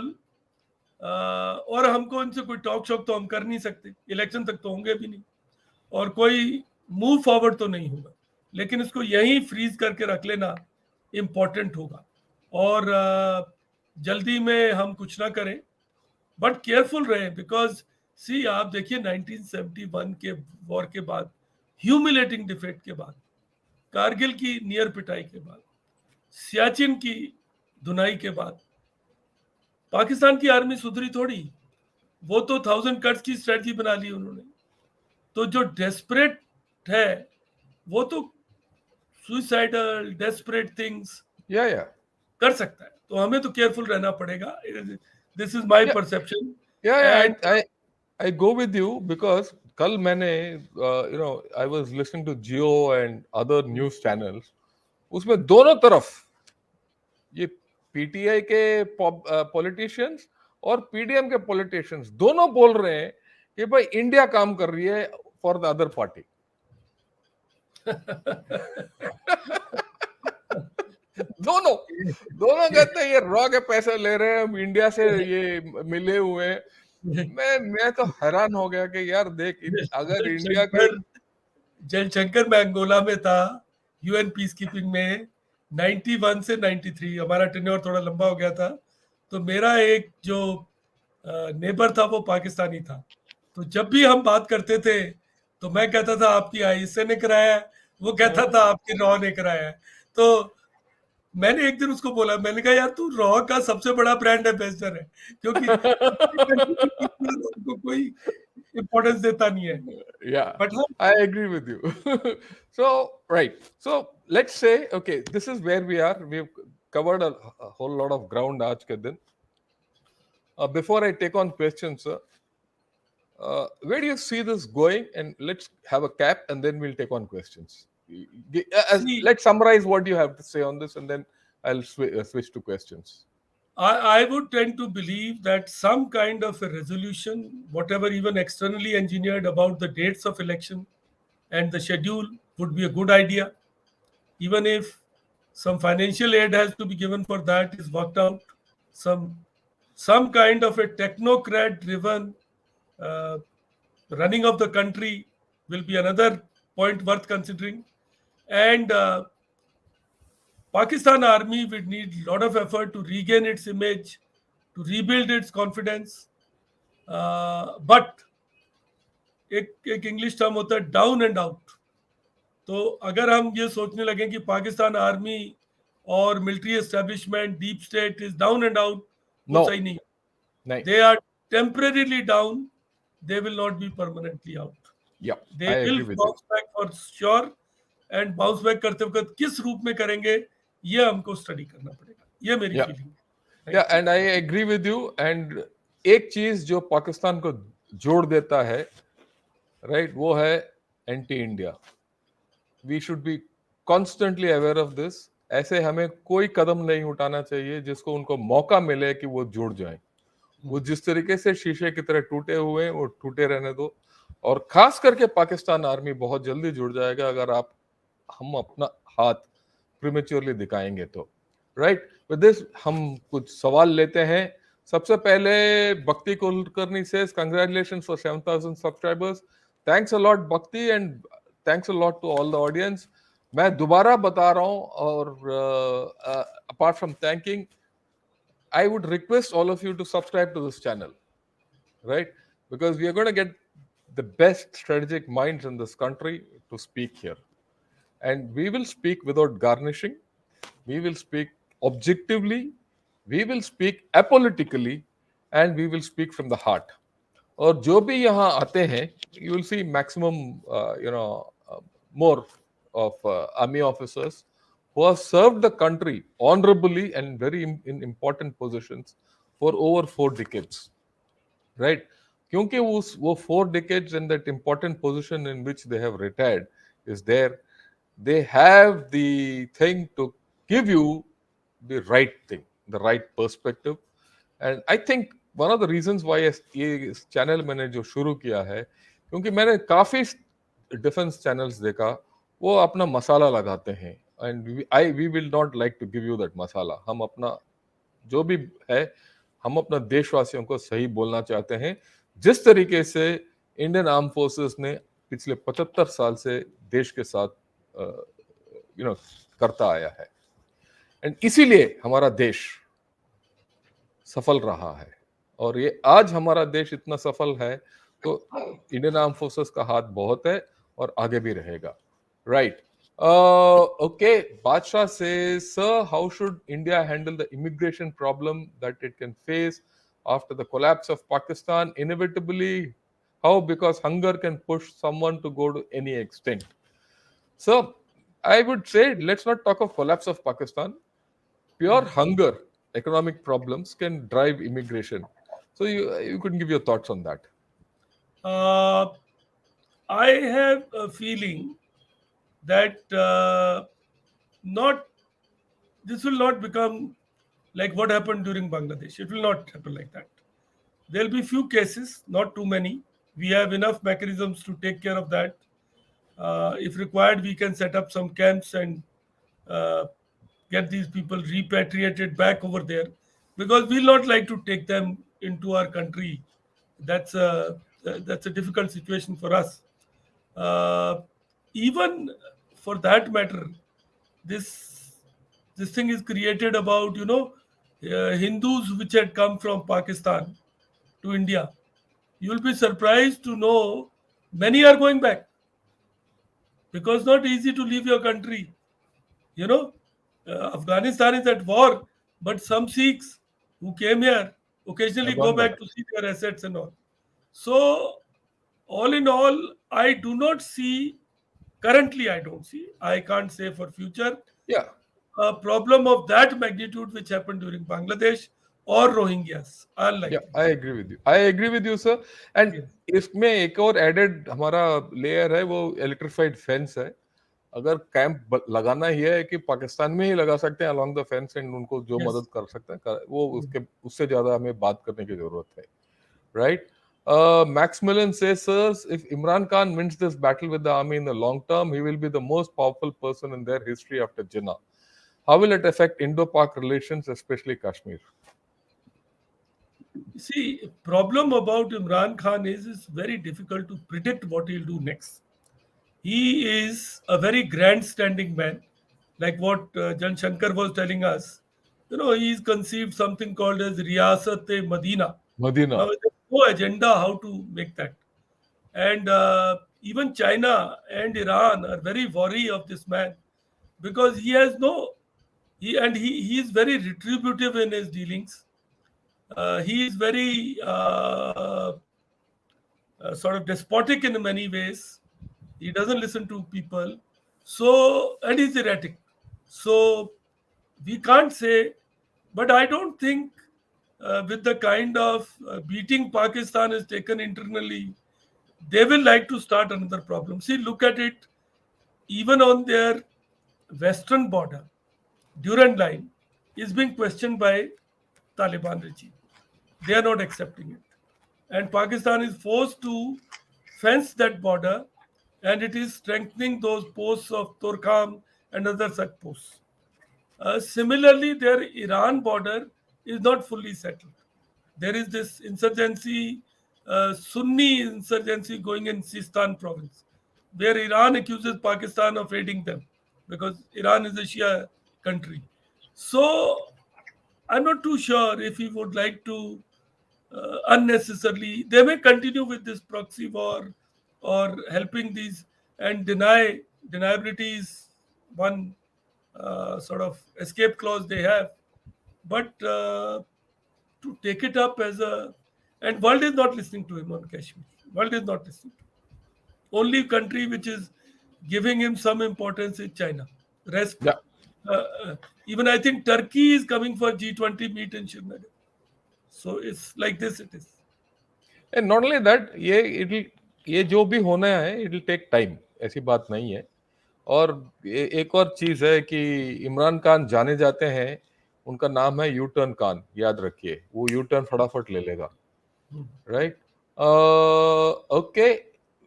और हमको इनसे कोई टॉक शॉक तो हम कर नहीं सकते, इलेक्शन तक तो होंगे भी नहीं, और कोई मूव फॉरवर्ड तो नहीं होगा. लेकिन इसको यहीं फ्रीज करके रख लेना इम्पोर्टेंट होगा. और जल्दी में हम कुछ ना करें, बट केयरफुल रहें. बिकॉज सी, आप देखिए 1971 के वॉर के बाद, ह्यूमिलेटिंग डिफेक्ट के बाद, कारगिल की नियर पिटाई के बाद, सियाचिन की धुनाई के बाद, पाकिस्तान की आर्मी सुधरी थोड़ी. वो तो 1000 कट्स की स्ट्रेटजी बना ली उन्होंने. तो जो डेस्परेट है वो तो सुइसाइडल डेस्परेट थिंग्स Yeah. कर सकता है. तो हमें तो केयरफुल रहना पड़ेगा. This is my Yeah. Perception. Yeah. I go with you because कल मैंने I was listening to Geo and other news channels. उसमें दोनों तरफ ये पीटीआई के पॉलिटिशियंस और पीडीएम के पॉलिटिशियंस दोनों बोल रहे हैं कि भाई इंडिया काम कर रही है फॉर द अदर पार्टी. दोनों कहते हैं ये रॉ के पैसे ले रहे हैं, हम इंडिया से ये मिले हुए हैं. मैं तो हैरान हो गया कि यार देख, अगर इंडिया के जयशंकर में अंगोला में था यूएन पीस कीपिंग में 91 से 93. हमारा टेन्योर थोड़ा लंबा हो गया था. तो मेरा एक जो नेबर था वो पाकिस्तानी था। तो जब भी हम बात करते थे तो मैं कहता था आपकी आईएसए ने कराया है, वो कहता था आपकी रॉ ने कराया है। तो मैंने एक दिन उसको बोला, मैंने कहा यार तू रॉ का सबसे बड़ा ब्रांड एम्बेसडर है, क्योंकि अपनी कंट्री की people है, उनको कोई इम्पोर्टेंस देता नहीं है। Yeah, बट हम I agree with you. So, right. So, let's say, okay, this is where we are. We've covered a whole lot of ground aaj ke din. Before I take on questions, sir, where do you see this going? And let's have a cap and then we'll take on questions. see, Let's summarize what you have to say on this and then I'll switch to questions. I would tend to believe that some kind of a resolution, whatever even externally engineered about the dates of election and the schedule, would be a good idea. Even if some financial aid has to be given for that is worked out. Some some kind of a technocrat driven uh, running of the country will be another point worth considering. And Pakistan army would need a lot of effort to regain its image, to rebuild its confidence. But एक English term होता है down and out. तो अगर हम ये सोचने लगे कि पाकिस्तान आर्मी और military establishment deep state is down and out, वो No, सही नहीं। no. They are temporarily down, they will not be permanently out. Yeah, they I will agree with you. Bounce back for sure. And bounce back करते वक्त किस रूप में करेंगे ये हमको स्टडी करना पड़ेगा, ये मेरी Yeah. फीलिंग है। या thank you. And I agree with you and एक चीज जो पाकिस्तान को जोड़ देता है, राइट, वो है anti India. We should be constantly aware of this. ऐसे हमें कोई कदम नहीं उठाना चाहिए जिसको उनको मौका मिले कि वो जुड़ जाए। वो जिस तरीके से शीशे की तरह टूटे हुए हैं वो टूटे रहने दो, और खास करके पाकिस्तान आर्मी बहुत जल्दी जुड़ जाएगा अगर आप हम अपना हाथ प्रीमेच्योरली दिखाएंगे तो। राइट, विद दिस हम कुछ सवाल लेते हैं। सबसे पहले Bhakti Kulkarni says congratulation for 7,000 subscribers. Thanks a lot Bhakti and thanks a lot to all the audience. मैं दोबारा बता रहा हूं, और apart from thanking, I would request all of you to subscribe to this channel, right? Because we are going to get the best strategic minds in this country to speak here. And we will speak without garnishing, we will speak objectively, we will speak apolitically, and we will speak from the heart. और जो भी यहाँ आते हैं, you will see maximum, more of army officers who have served the country honorably and very in important positions for over 4 decades, right? क्योंकि वो 4 decades and that important position in which they have retired is there, they have the thing to give you the right thing, the right perspective. And I think one of the reasons why ये इस channel मैंने जो शुरू किया है, क्योंकि मैंने काफी डिफेंस चैनल्स देखा, वो अपना मसाला लगाते हैं, and we will not like to give you that masala. हम अपना जो भी है, हम अपना देशवासियों को सही बोलना चाहते हैं, जिस तरीके से इंडियन आर्म फोर्सेस ने पिछले 75 साल से देश के साथ करता आया है। एंड इसीलिए हमारा देश सफल रहा है, और ये आज हमारा देश इतना सफल है तो इंडियन आर्म फोर्सेस का हाथ बहुत है और आगे भी रहेगा, राइट? ओके, बादशाह से sir, how should India handle the immigration problem that it can face after the collapse of Pakistan inevitably? How? Because hunger can push someone to go to any extent. So I would say let's not talk of collapse of Pakistan. Pure hunger, economic problems can drive immigration. So you could give your thoughts on that. I have a feeling that not this will not become like what happened during Bangladesh. It will not happen like that. There'll be few cases, not too many. We have enough mechanisms to take care of that. If required, we can set up some camps and uh, get these people repatriated back over there, because we'll not like to take them into our country. That's a difficult situation for us. Uh, Even for that matter, this this thing is created about Hindus which had come from Pakistan to India, you'll be surprised to know many are going back, because not easy to leave your country. You know, Afghanistan is at war, but some Sikhs who came here occasionally I've go gone back. back to see their assets and all. So, all in all, I do not see, currently, I don't see, I can't say for future, Yeah, a problem of that magnitude which happened during Bangladesh or Rohingyas. yeah, Unlikely. I agree with you. I agree with you, sir. And Yes. इसमें एक और added हमारा layer है, वो electrified fence है. अगर camp लगाना ही है कि पाकिस्तान में ही लगा सकते हैं अलोंग द फेंस, एंड उनको जो Yes. मदद कर सकते हैं वो उसके उससे ज्यादा हमें बात करने की जरूरत है, right? Maximilian says, sirs, if Imran Khan wins this battle with the army in the long term, he will be the most powerful person in their history after Jinnah. How will it affect Indo-Pak relations, especially Kashmir? See, problem about Imran Khan is it's very difficult to predict what he'll do next. He is a very grandstanding man, like what Jan Shankar was telling us. You know, he's conceived something called as Riyasat-e Madina. Now, Medina. there's no agenda how to make that. And even China and Iran are very wary of this man, because he has no, he is very retributive in his dealings. He is very sort of despotic in many ways. He doesn't listen to people. So, and he's erratic. So, we can't say, but I don't think with the kind of beating Pakistan has taken internally, they will like to start another problem. See, look at it, even on their western border, Durand line is being questioned by Taliban regime. They are not accepting it. And Pakistan is forced to fence that border, and it is strengthening those posts of Torkham and other such posts. Similarly, their Iran border is not fully settled. There is this insurgency, Sunni insurgency going in Sistan province, where Iran accuses Pakistan of aiding them, because Iran is a Shia country. So I'm not too sure if he would like to unnecessarily. They may continue with this proxy war or helping these, and deniability is one sort of escape clause they have. But to take it up as a, and world is not listening to him on Kashmir. World is not listening to him. Only country which is giving him some importance is China. Rest, Yeah. even I think Turkey is coming for G20 meet in Srinagar. So it's like this. It is. And not only that, ये जो भी होना है, it will take time, ऐसी बात नहीं है. और एक और चीज है कि इमरान खान जाने जाते हैं, उनका नाम है यू टर्न खान, याद रखिए, वो यू टर्न फटाफट ले लेगा, right? Okay,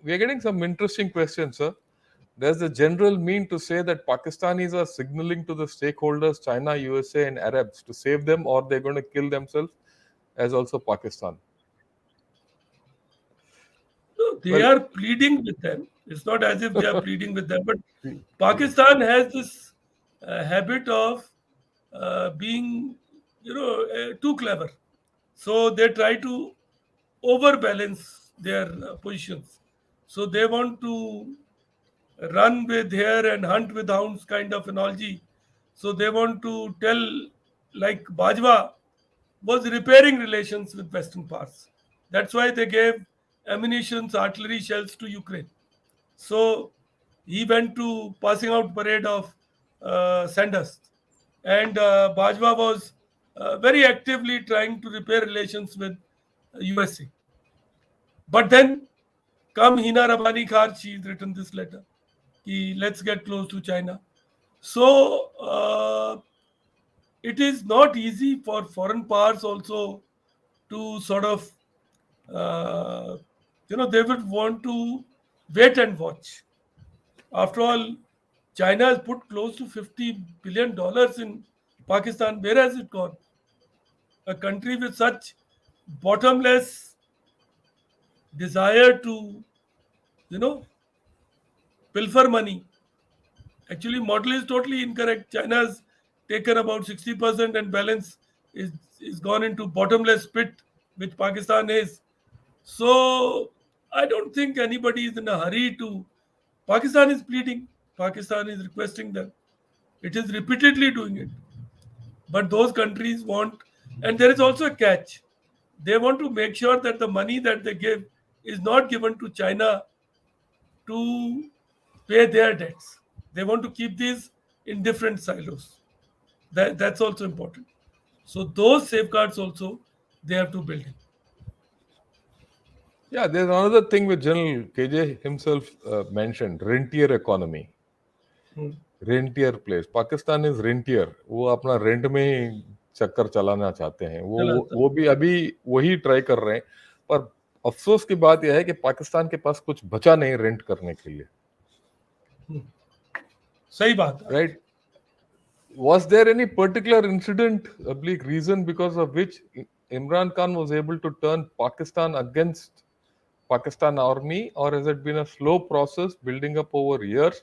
we are getting some interesting question, sir. Does the general mean to say that Pakistanis are signaling to the stakeholders, China, USA, and Arabs, to save them, or they're going to kill themselves, as also Pakistan? No, they Well, are pleading with them. It's not as if they are pleading with them, but Pakistan has this habit of being, too clever. So they try to overbalance their positions. So they want to run with hare and hunt with hounds kind of analogy. So they want to tell, like Bajwa was repairing relations with Western powers. That's why they gave ammunitions, artillery shells to Ukraine. So he went to passing out parade of Sandhurst, and Bajwa was very actively trying to repair relations with USA. But then come Hina Rabani Khar, she's written this letter. Ki, let's get close to China. So it is not easy for foreign powers also to sort of, uh, they would want to wait and watch. After all, China has put close to $50 billion in Pakistan. Where has it gone? A country with such bottomless desire to, you know, pilfer money. Actually, model is totally incorrect. China has taken about 60% and balance is gone into bottomless pit which Pakistan is. So I don't think anybody is in a hurry to. Pakistan is pleading, Pakistan is requesting them. It is repeatedly doing it. But those countries want, and there is also a catch. They want to make sure that the money that they give is not given to China to pay their debts. They want to keep these in different silos. That's also important. So those safeguards also they have to build in. Yeah, there's another thing which General KJ himself mentioned: rentier economy, Hmm. rentier place. Pakistan is rentier, वो अपना rent में ही चक्कर चलाना चाहते हैं, चलाता वो भी अभी वही ट्राई कर रहे हैं। पर अफसोस की बात यह है कि पाकिस्तान के पास कुछ बचा नहीं रेंट करने के लिए, सही बात है। Right? Was there any particular incident, oblique reason because of which Imran Khan was able to turn Pakistan against Pakistan army, or has it been a slow process building up over years?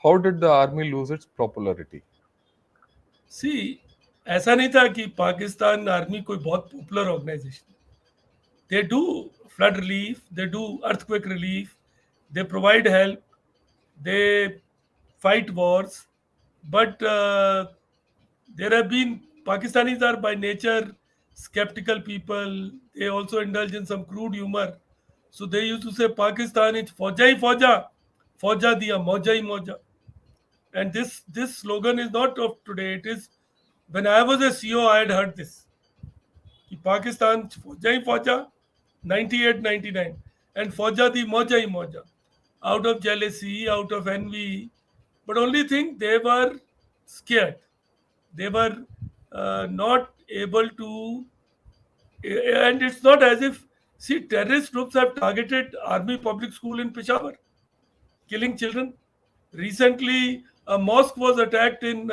How did the army lose its popularity? See ऐसा नहीं था कि Pakistan army कोई बहुत popular organisation. They do flood relief, they do earthquake relief, they provide help, they fight wars, but there have been Pakistanis are by nature skeptical people. They also indulge in some crude humor. So they used to say Pakistan is fauja hi fauja, fauja diya mauja hi mauja. And this slogan is not of today. It is when I was a CEO, I had heard this. कि पाकिस्तान फौजा ही फौजा 98 99 and फौजा दी मौजा ही मौजा out of jealousy, out of envy, but only thing they were scared. They were not able to, and it's not as if, see, terrorist groups have targeted army public school in Peshawar, killing children. Recently, a mosque was attacked in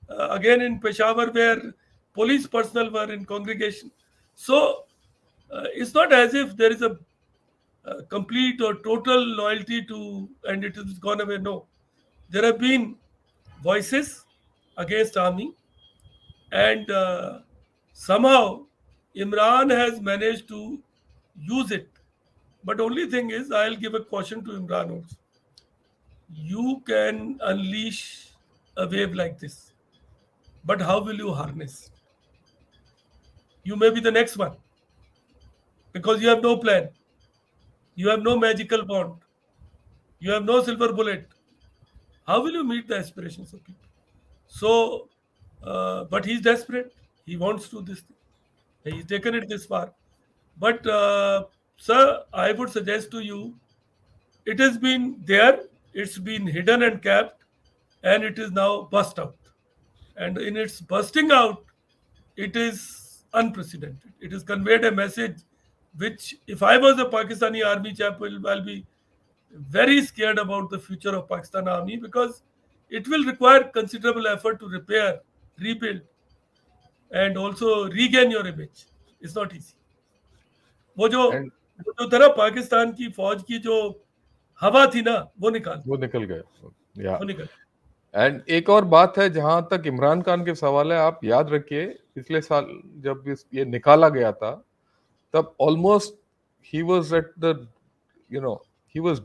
again in Peshawar, where police personnel were in congregation. So it's not as if there is a complete or total loyalty to, and it has gone away. No, there have been voices against army, and somehow Imran has managed to use it. But only thing is, I'll give a caution to Imran also. You can unleash a wave like this, but how will you harness? You may be the next one because you have no plan, you have no magical wand, you have no silver bullet. How will you meet the aspirations of people? So, but he's desperate. He wants to do this thing. He's taken it this far. But, sir, I would suggest to you, it has been there, it's been hidden and kept, and it is now burst out. And in its bursting out, it is unprecedented. It has conveyed a message which, if I was a Pakistani army chap, I'll be very scared about the future of Pakistan army because it will require considerable effort to repair, rebuild, and also regain your image. It's not easy. वो जो And वो जो था ना पाकिस्तान की फौज की जो हवा थी ना वो निकाल वो निकल गए, या। वो निकल एंड एक और बात है, जहां तक इमरान खान के सवाल है, आप याद रखिए पिछले साल जब ये निकाला गया था, तब almost he was at the, you know, he was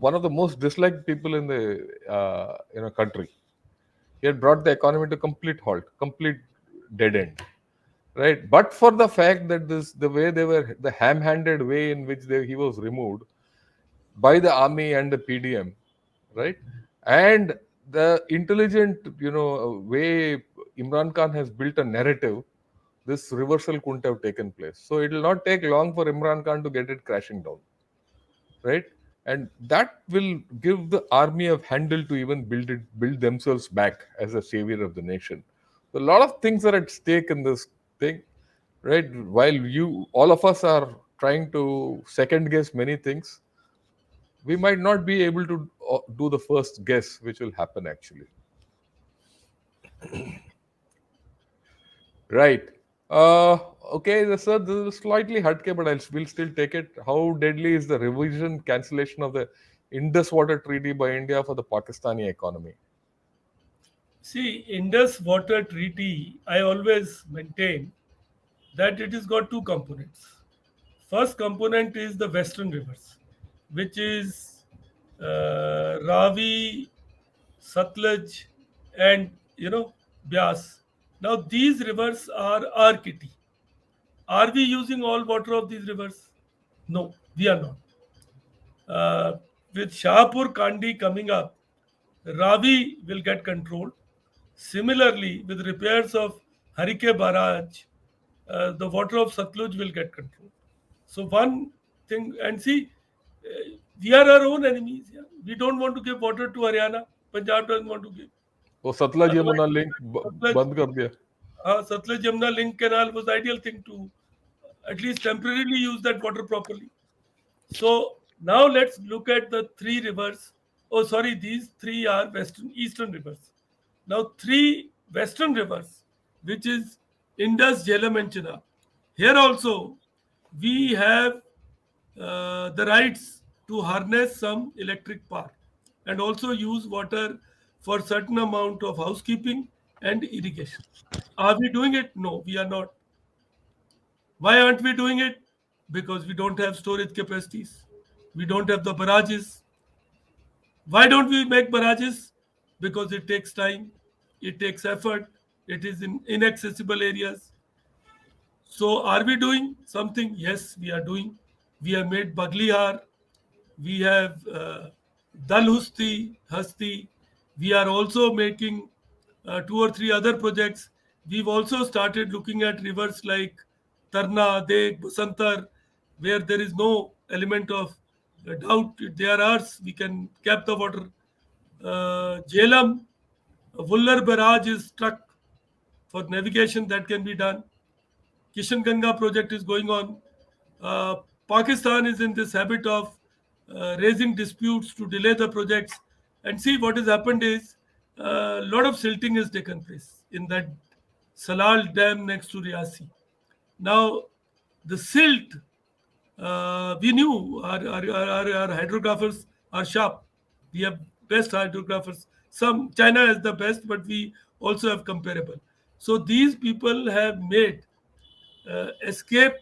one of the most disliked people in the country. He had brought the economy to complete halt, complete dead end, right? But for the fact that the way they were, the ham-handed way in which he was removed by the army and the PDM, right? And the intelligent, way Imran Khan has built a narrative, this reversal couldn't have taken place. So it will not take long for Imran Khan to get it crashing down, right? And that will give the army a handle to even build themselves back as a savior of the nation. So a lot of things are at stake in this thing, right? While all of us are trying to second guess many things, we might not be able to do the first guess which will happen actually. Right. Okay, sir, this is slightly hatke, but we'll still take it. How deadly is the revision cancellation of the Indus Water Treaty by India for the Pakistani economy? See, Indus Water Treaty, I always maintain that it has got two components. First component is the western rivers, which is Ravi, Satluj, and Byas. Now these rivers are our kitty. Are we using all water of these rivers? No, we are not. With Shahpur Kandi coming up, Ravi will get controlled. Similarly, with repairs of Harike Barrage, the water of Satluj will get controlled. So one thing, and see, we are our own enemies. Yeah? We don't want to give water to Haryana. Punjab doesn't want to give. वो Sutlej Otherwise, Yamuna link Satluj, बंद कर दिया. Satluj Yamuna link canal was the ideal thing to at least temporarily use that water properly. So now let's look at the three rivers. Oh, sorry, these three are western, eastern rivers. Now three western rivers, which is Indus, Jhelum, and Chenab. Here also, we have the rights to harness some electric power and also use water for certain amount of housekeeping and irrigation. Are we doing it? No, we are not. Why aren't we doing it? Because we don't have storage capacities. We don't have the barrages. Why don't we make barrages? Because it takes time, it takes effort, it is in inaccessible areas. So, are we doing something? Yes, we are doing. We have made Baglihar, we have Hasti. We are also making two or three other projects. We've also started looking at rivers like Tarna, Deg, Basantar, where there is no element of doubt. They are ours. We can cap the water. Jhelum, Vuller barrage is struck for navigation that can be done. Kishan Ganga project is going on. Uh, Pakistan is in this habit of raising disputes to delay the projects. And see what has happened is a lot of silting has taken place in that Salal Dam next to Riyasi. Now, the silt, we knew our hydrographers are sharp. We have best hydrographers. Some China has the best, but we also have comparable. So these people have made escape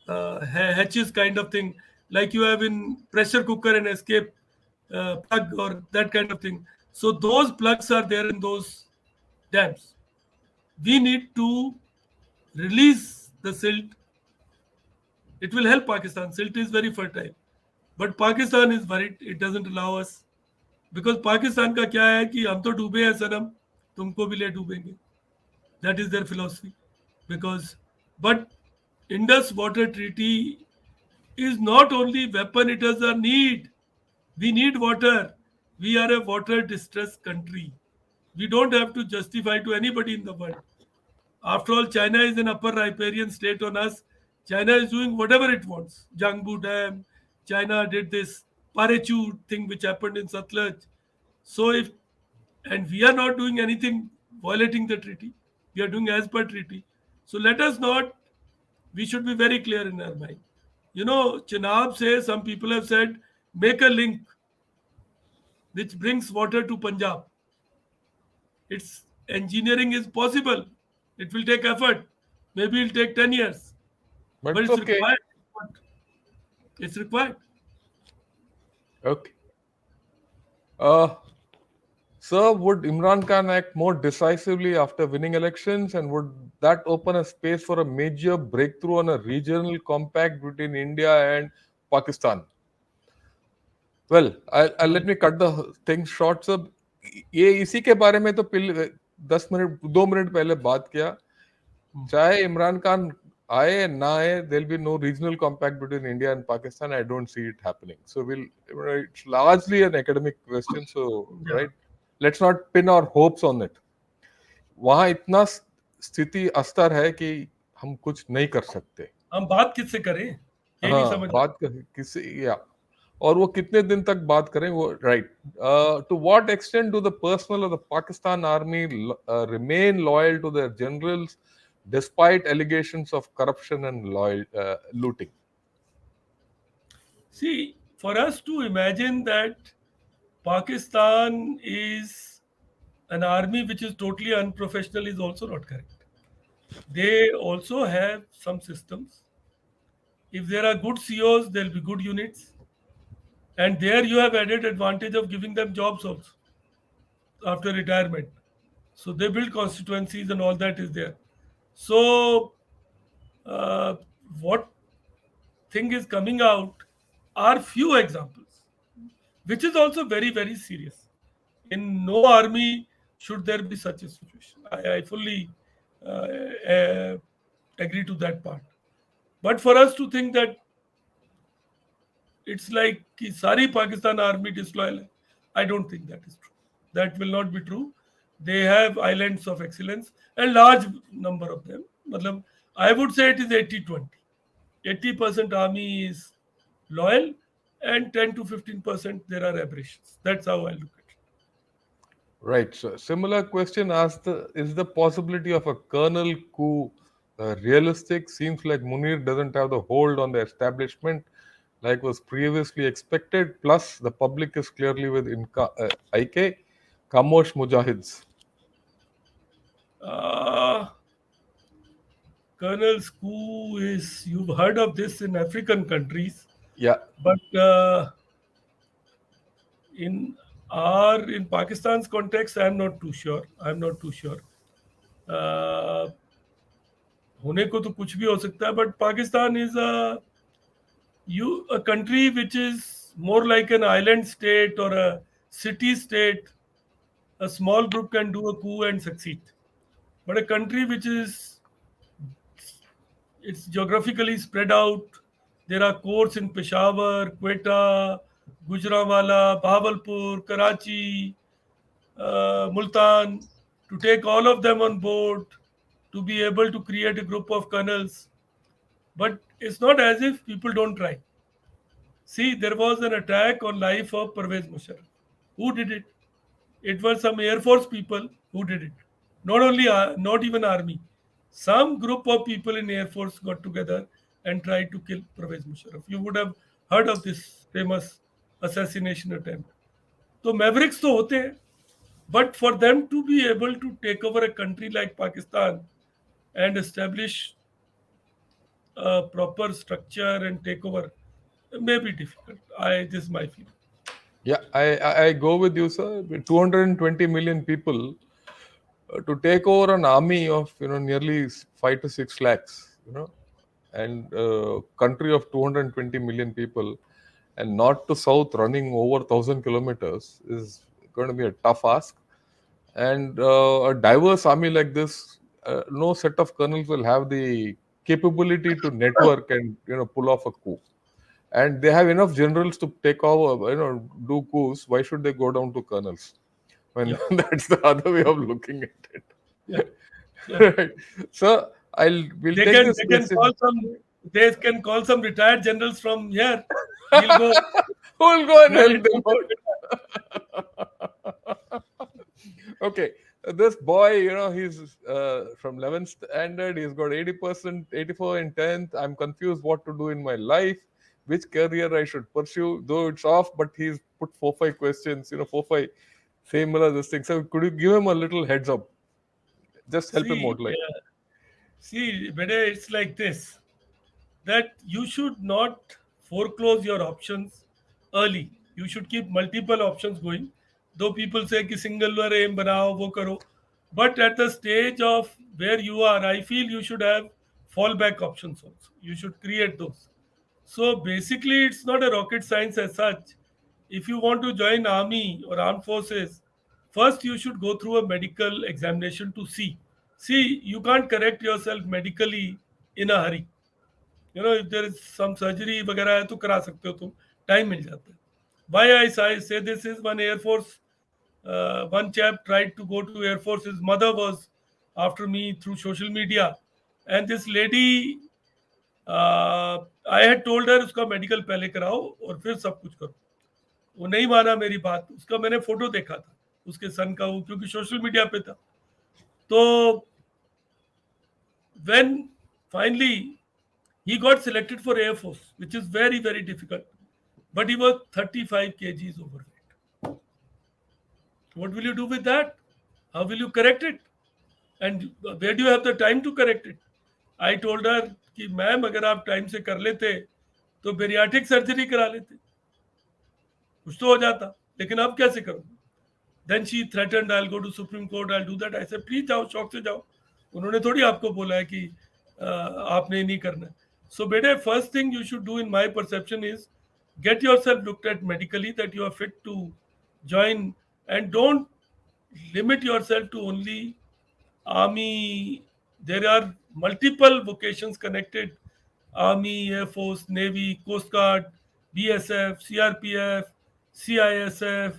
hatches kind of thing, like you have in pressure cooker and escape plug or that kind of thing. So those plugs are there in those dams. We need to release the silt. It will help Pakistan. Silt is very fertile, but Pakistan is worried. It doesn't allow us because Pakistan का क्या है कि हम तो डूबे हैं सनम, तुमको भी ले डूबेंगे. That is their philosophy. Because, but Indus Water Treaty is not only weapon, it is a need. We need water. We are a water distressed country. We don't have to justify to anybody in the world. After all, China is an upper riparian state on us. China is doing whatever it wants. Jiangbu Dam, China did this Parechu thing which happened in Satluj. So if, and we are not doing anything violating the treaty. We are doing as per treaty. So let us not, we should be very clear in our mind. Chenab says, some people have said, make a link which brings water to Punjab. Its engineering is possible. It will take effort. Maybe it'll take 10 years. But But it's it's okay. required. It's required. Okay. Uh, Sir, would Imran Khan act more decisively after winning elections, and would that open a space for a major breakthrough on a regional compact between India and Pakistan? Well, I'll let me cut the thing short, sir. ये इसी के बारे में तो 10 minute 2 minute पहले बात किया. चाहे इमरान खान आए ना आए, there'll be no regional compact between India and Pakistan. I don't see it happening. So it's largely an academic question. So Yeah. let's not pin our hopes on it. वहां इतना स्थिति अस्तर है कि हम कुछ नहीं कर सकते. हम बात किससे करें ये नहीं हाँ, समझ बात किसी या और वो कितने दिन तक बात करें वो right. To what extent do the personnel of the Pakistan army remain loyal to their generals despite allegations of corruption and looting? See, for us to imagine that Pakistan is an army which is totally unprofessional is also not correct. They also have some systems. If there are good COs, there will be good units, and there you have added advantage of giving them jobs also after retirement. So they build constituencies and all that is there. So uh, what thing is coming out are few examples, which is also very, very serious. In no army should there be such a situation. I fully uh, agree to that part. But for us to think that it's like कि सारी Pakistan army disloyal है, I don't think that is true. That will not be true. They have islands of excellence, a large number of them. मतलब, I would say it is 80-20. 80% army is loyal, and 10 to 15% there are aberrations. That's how I look at it. Right. So similar question asked: is the possibility of a colonel coup realistic? Seems like Munir doesn't have the hold on the establishment like was previously expected. Plus, the public is clearly with IK, Kamosh Mujahids. Uh, Colonel's coup is, you've heard of this in African countries, Yeah. but in in Pakistan's context, I'm not too sure. I'm not too sure. Uh, होने को तो कुछ भी हो सकता है, but Pakistan is a country which is more like an island state or a city state. A small group can do a coup and succeed, but a country which is, it's geographically spread out. There are courts in Peshawar, Quetta, Gujranwala, Bahawalpur, Karachi, Multan, to take all of them on board, to be able to create a group of colonels. But it's not as if people don't try. See, there was an attack on life of Pervez Musharraf. Who did it? It were some Air Force people who did it. Not only, not even army. Some group of people in Air Force got together and tried to kill Pervez Musharraf. You would have heard of this famous assassination attempt. तो Mavericks तो होते हैं, but for them to be able to take over a country like Pakistan and establish a proper structure and take over may be difficult. This is my feeling. Yeah, I go with you, sir. With 220 million people to take over an army of nearly 5 to 6 lakhs, and country of 220 million people, and north to south running over 1,000 kilometers is going to be a tough ask. And a diverse army like this, no set of colonels will have the capability to network and pull off a coup. And they have enough generals to take over, do coups. Why should they go down to colonels? When Yeah, that's the other way of looking at it. yeah. So Right. So we'll they take can this they can call question. some they can call some retired generals from here. We'll go Who will go and run help it them from there. out? Okay. This boy, he's from 11th standard. He's got 80%, 84 in 10th. I'm confused what to do in my life, which career I should pursue. Though it's off, but he's put 4, 5 questions, 4, 5 similar this thing. So could you give him a little heads up? Just help him See, out, like. Bede, it's like this, that you should not foreclose your options early. You should keep multiple options going. Though people say कि singular aim banao, wo karo. But at the stage of where you are, I feel you should have fallback options also. You should create those. So basically, it's not a rocket science as such. If you want to join army or armed forces, first you should go through a medical examination to see. See, you can't correct yourself medically in a hurry. If there is some surgery वगैरह है तो करा सकते हो तुम, time मिल जाता है. Why I say this is one Air Force, one chap tried to go to Air Force. His mother was after me through social media, and this lady, I had told her उसका medical पहले कराओ और फिर सब कुछ करो. वो नहीं माना मेरी बात. उसका मैंने फोटो देखा था, उसके सन का, वो क्योंकि सोशल मीडिया पे था. तो when finally he got selected for Air Force, which is very, very difficult, but he was 35 kgs overweight. What will you do with that? How will you correct it? And where do you have the time to correct it? I told her कि ma'am अगर आप time से कर लेते तो bariatric surgery करा लेते, कुछ तो हो जाता, लेकिन अब कैसे करूँ? Then she threatened, I will go to Supreme Court, I will do that. ऐसे प्लीज जाओ, शौक से जाओ, उन्होंने थोड़ी आपको बोला है कि आपने नहीं करना। सो बेटे, first thing you should do in my perception is get yourself looked at medically that you are fit to join, and don't limit yourself to only army. There are multiple vocations connected: army, air force, navy, coast guard, bsf, crpf, cisf,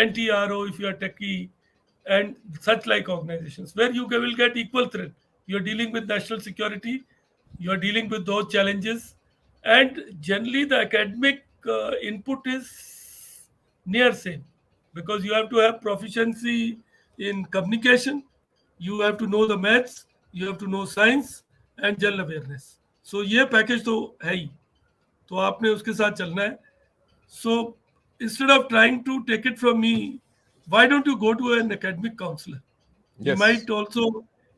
ntro if you are techie, and such like organizations where you will get equal threat. You are dealing with national security, you are dealing with those challenges, and generally the academic input is near same, because you have to have proficiency in communication, you have to know the maths, you have to know science and general awareness. So ये package तो है ही, तो आपने उसके साथ चलना है. So instead of trying to take it from me, why don't you go to an academic counselor? He Yes. might also,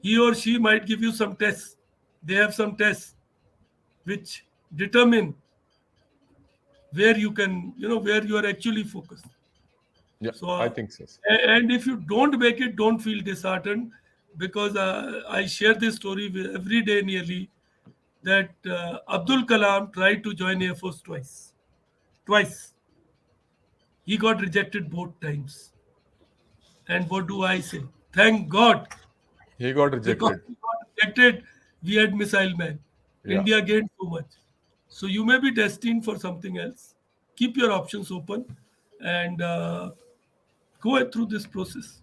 he or she might give you some tests. They have some tests which determine where you can, where you are actually focused. Yeah, So, I think so. and if you don't make it, don't feel disheartened, because I share this story with every day nearly, that Abdul Kalam tried to join Air Force twice. Twice. He got rejected both times. And what do I say? Thank God, He got because rejected. he got rejected, we had Missile Man. Yeah. India gained so much. So you may be destined for something else. Keep your options open, and go through this process.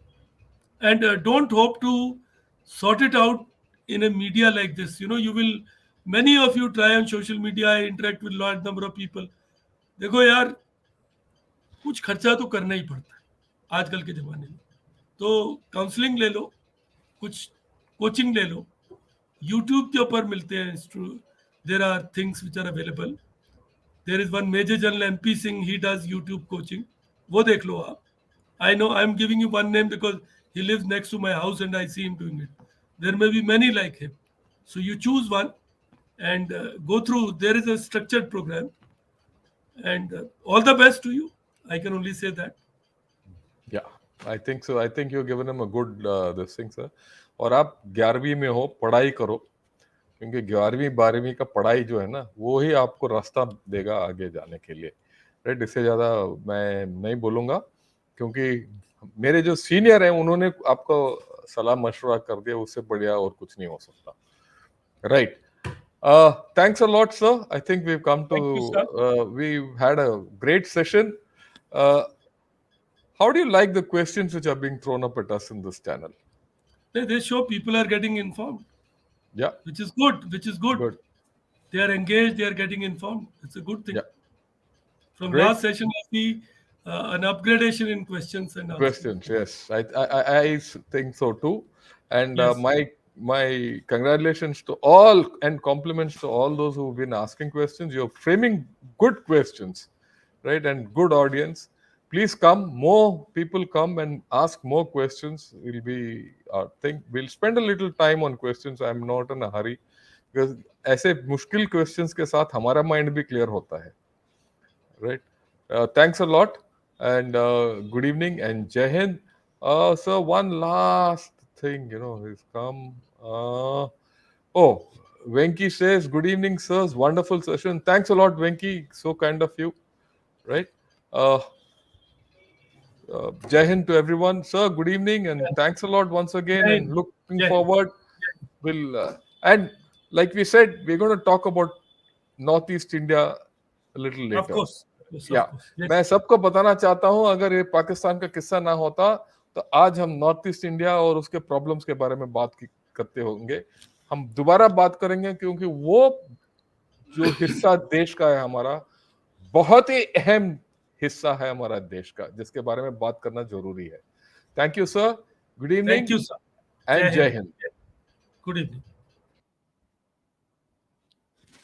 And don't hope to sort it out in a media like this. You will, many of you try on social media, interact with large number of people. देखो यार, कुछ खर्चा तो करना ही पड़ता है आजकल के ज़माने में. तो काउंसलिंग ले लो, कुछ कोचिंग ले लो, यूट्यूब के ऊपर मिलते हैं. There are things which are available. There is one major general MP Singh, he does YouTube coaching, वो देख लो आप. I know I'm giving you one name because he lives next to my house and I see him doing it. There may be many like him. So you choose one and go through. There is a structured program, and all the best to you. I can only say that. Yeah, I think so. I think you've given him a good this thing, sir. और आप 11वीं में हो, पढ़ाई करो, क्योंकि 11वीं 12वीं का पढ़ाई जो है ना, वो ही आपको रास्ता देगा आगे जाने के लिए. राइट, इससे ज़्यादा मैं नहीं बोलूँगा, क्योंकि मेरे जो सीनियर हैं उन्होंने आपको सलाह मशवरा कर दिया, उससे बढ़िया और कुछ नहीं हो सकता. Right. Thanks a lot, sir. I think we've come to, Thank you, sir. we've had a great session. Uh, how do you like the questions which are being thrown up at us in this channel? They show people are getting informed, Yeah, which is good. Which is good. good. They are engaged. They are getting informed. It's a good thing. Yeah, From great last session, I see an upgradation in questions and answers. questions. Yes, I think so too. And Yes. my congratulations to all and compliments to all those who've been asking questions. You're framing good questions, right? And good audience. Please come. More people come and ask more questions. We'll be think we'll spend a little time on questions. I'm not in a hurry, because ऐसे मुश्किल questions के साथ हमारा mind भी clear होता है. Right. Thanks a lot, and good evening and Jai Hind. So one last thing, has come. Oh, Venki says, good evening, sirs. Wonderful session. Thanks a lot, Venki. So kind of you. Right. Uh, Jai Hind to everyone. Sir, good evening, and thanks a lot once again, Jai Hind. and looking Jai Hind. forward. And like we said, we're going to talk about Northeast India a little Of later. course. Yes, या of course. Yes. मैं सबको बताना चाहता हूं, अगर ये पाकिस्तान का किस्सा ना होता तो आज हम नॉर्थ ईस्ट इंडिया और उसके प्रॉब्लम्स के बारे में बात करते होंगे. हम दोबारा बात करेंगे, क्योंकि वो जो हिस्सा देश का है हमारा, बहुत ही अहम हिस्सा है हमारा देश का, जिसके बारे में बात करना जरूरी है. Thank you sir. Good evening Thank you, sir. And Jai जय Hind. हिंद. Good evening.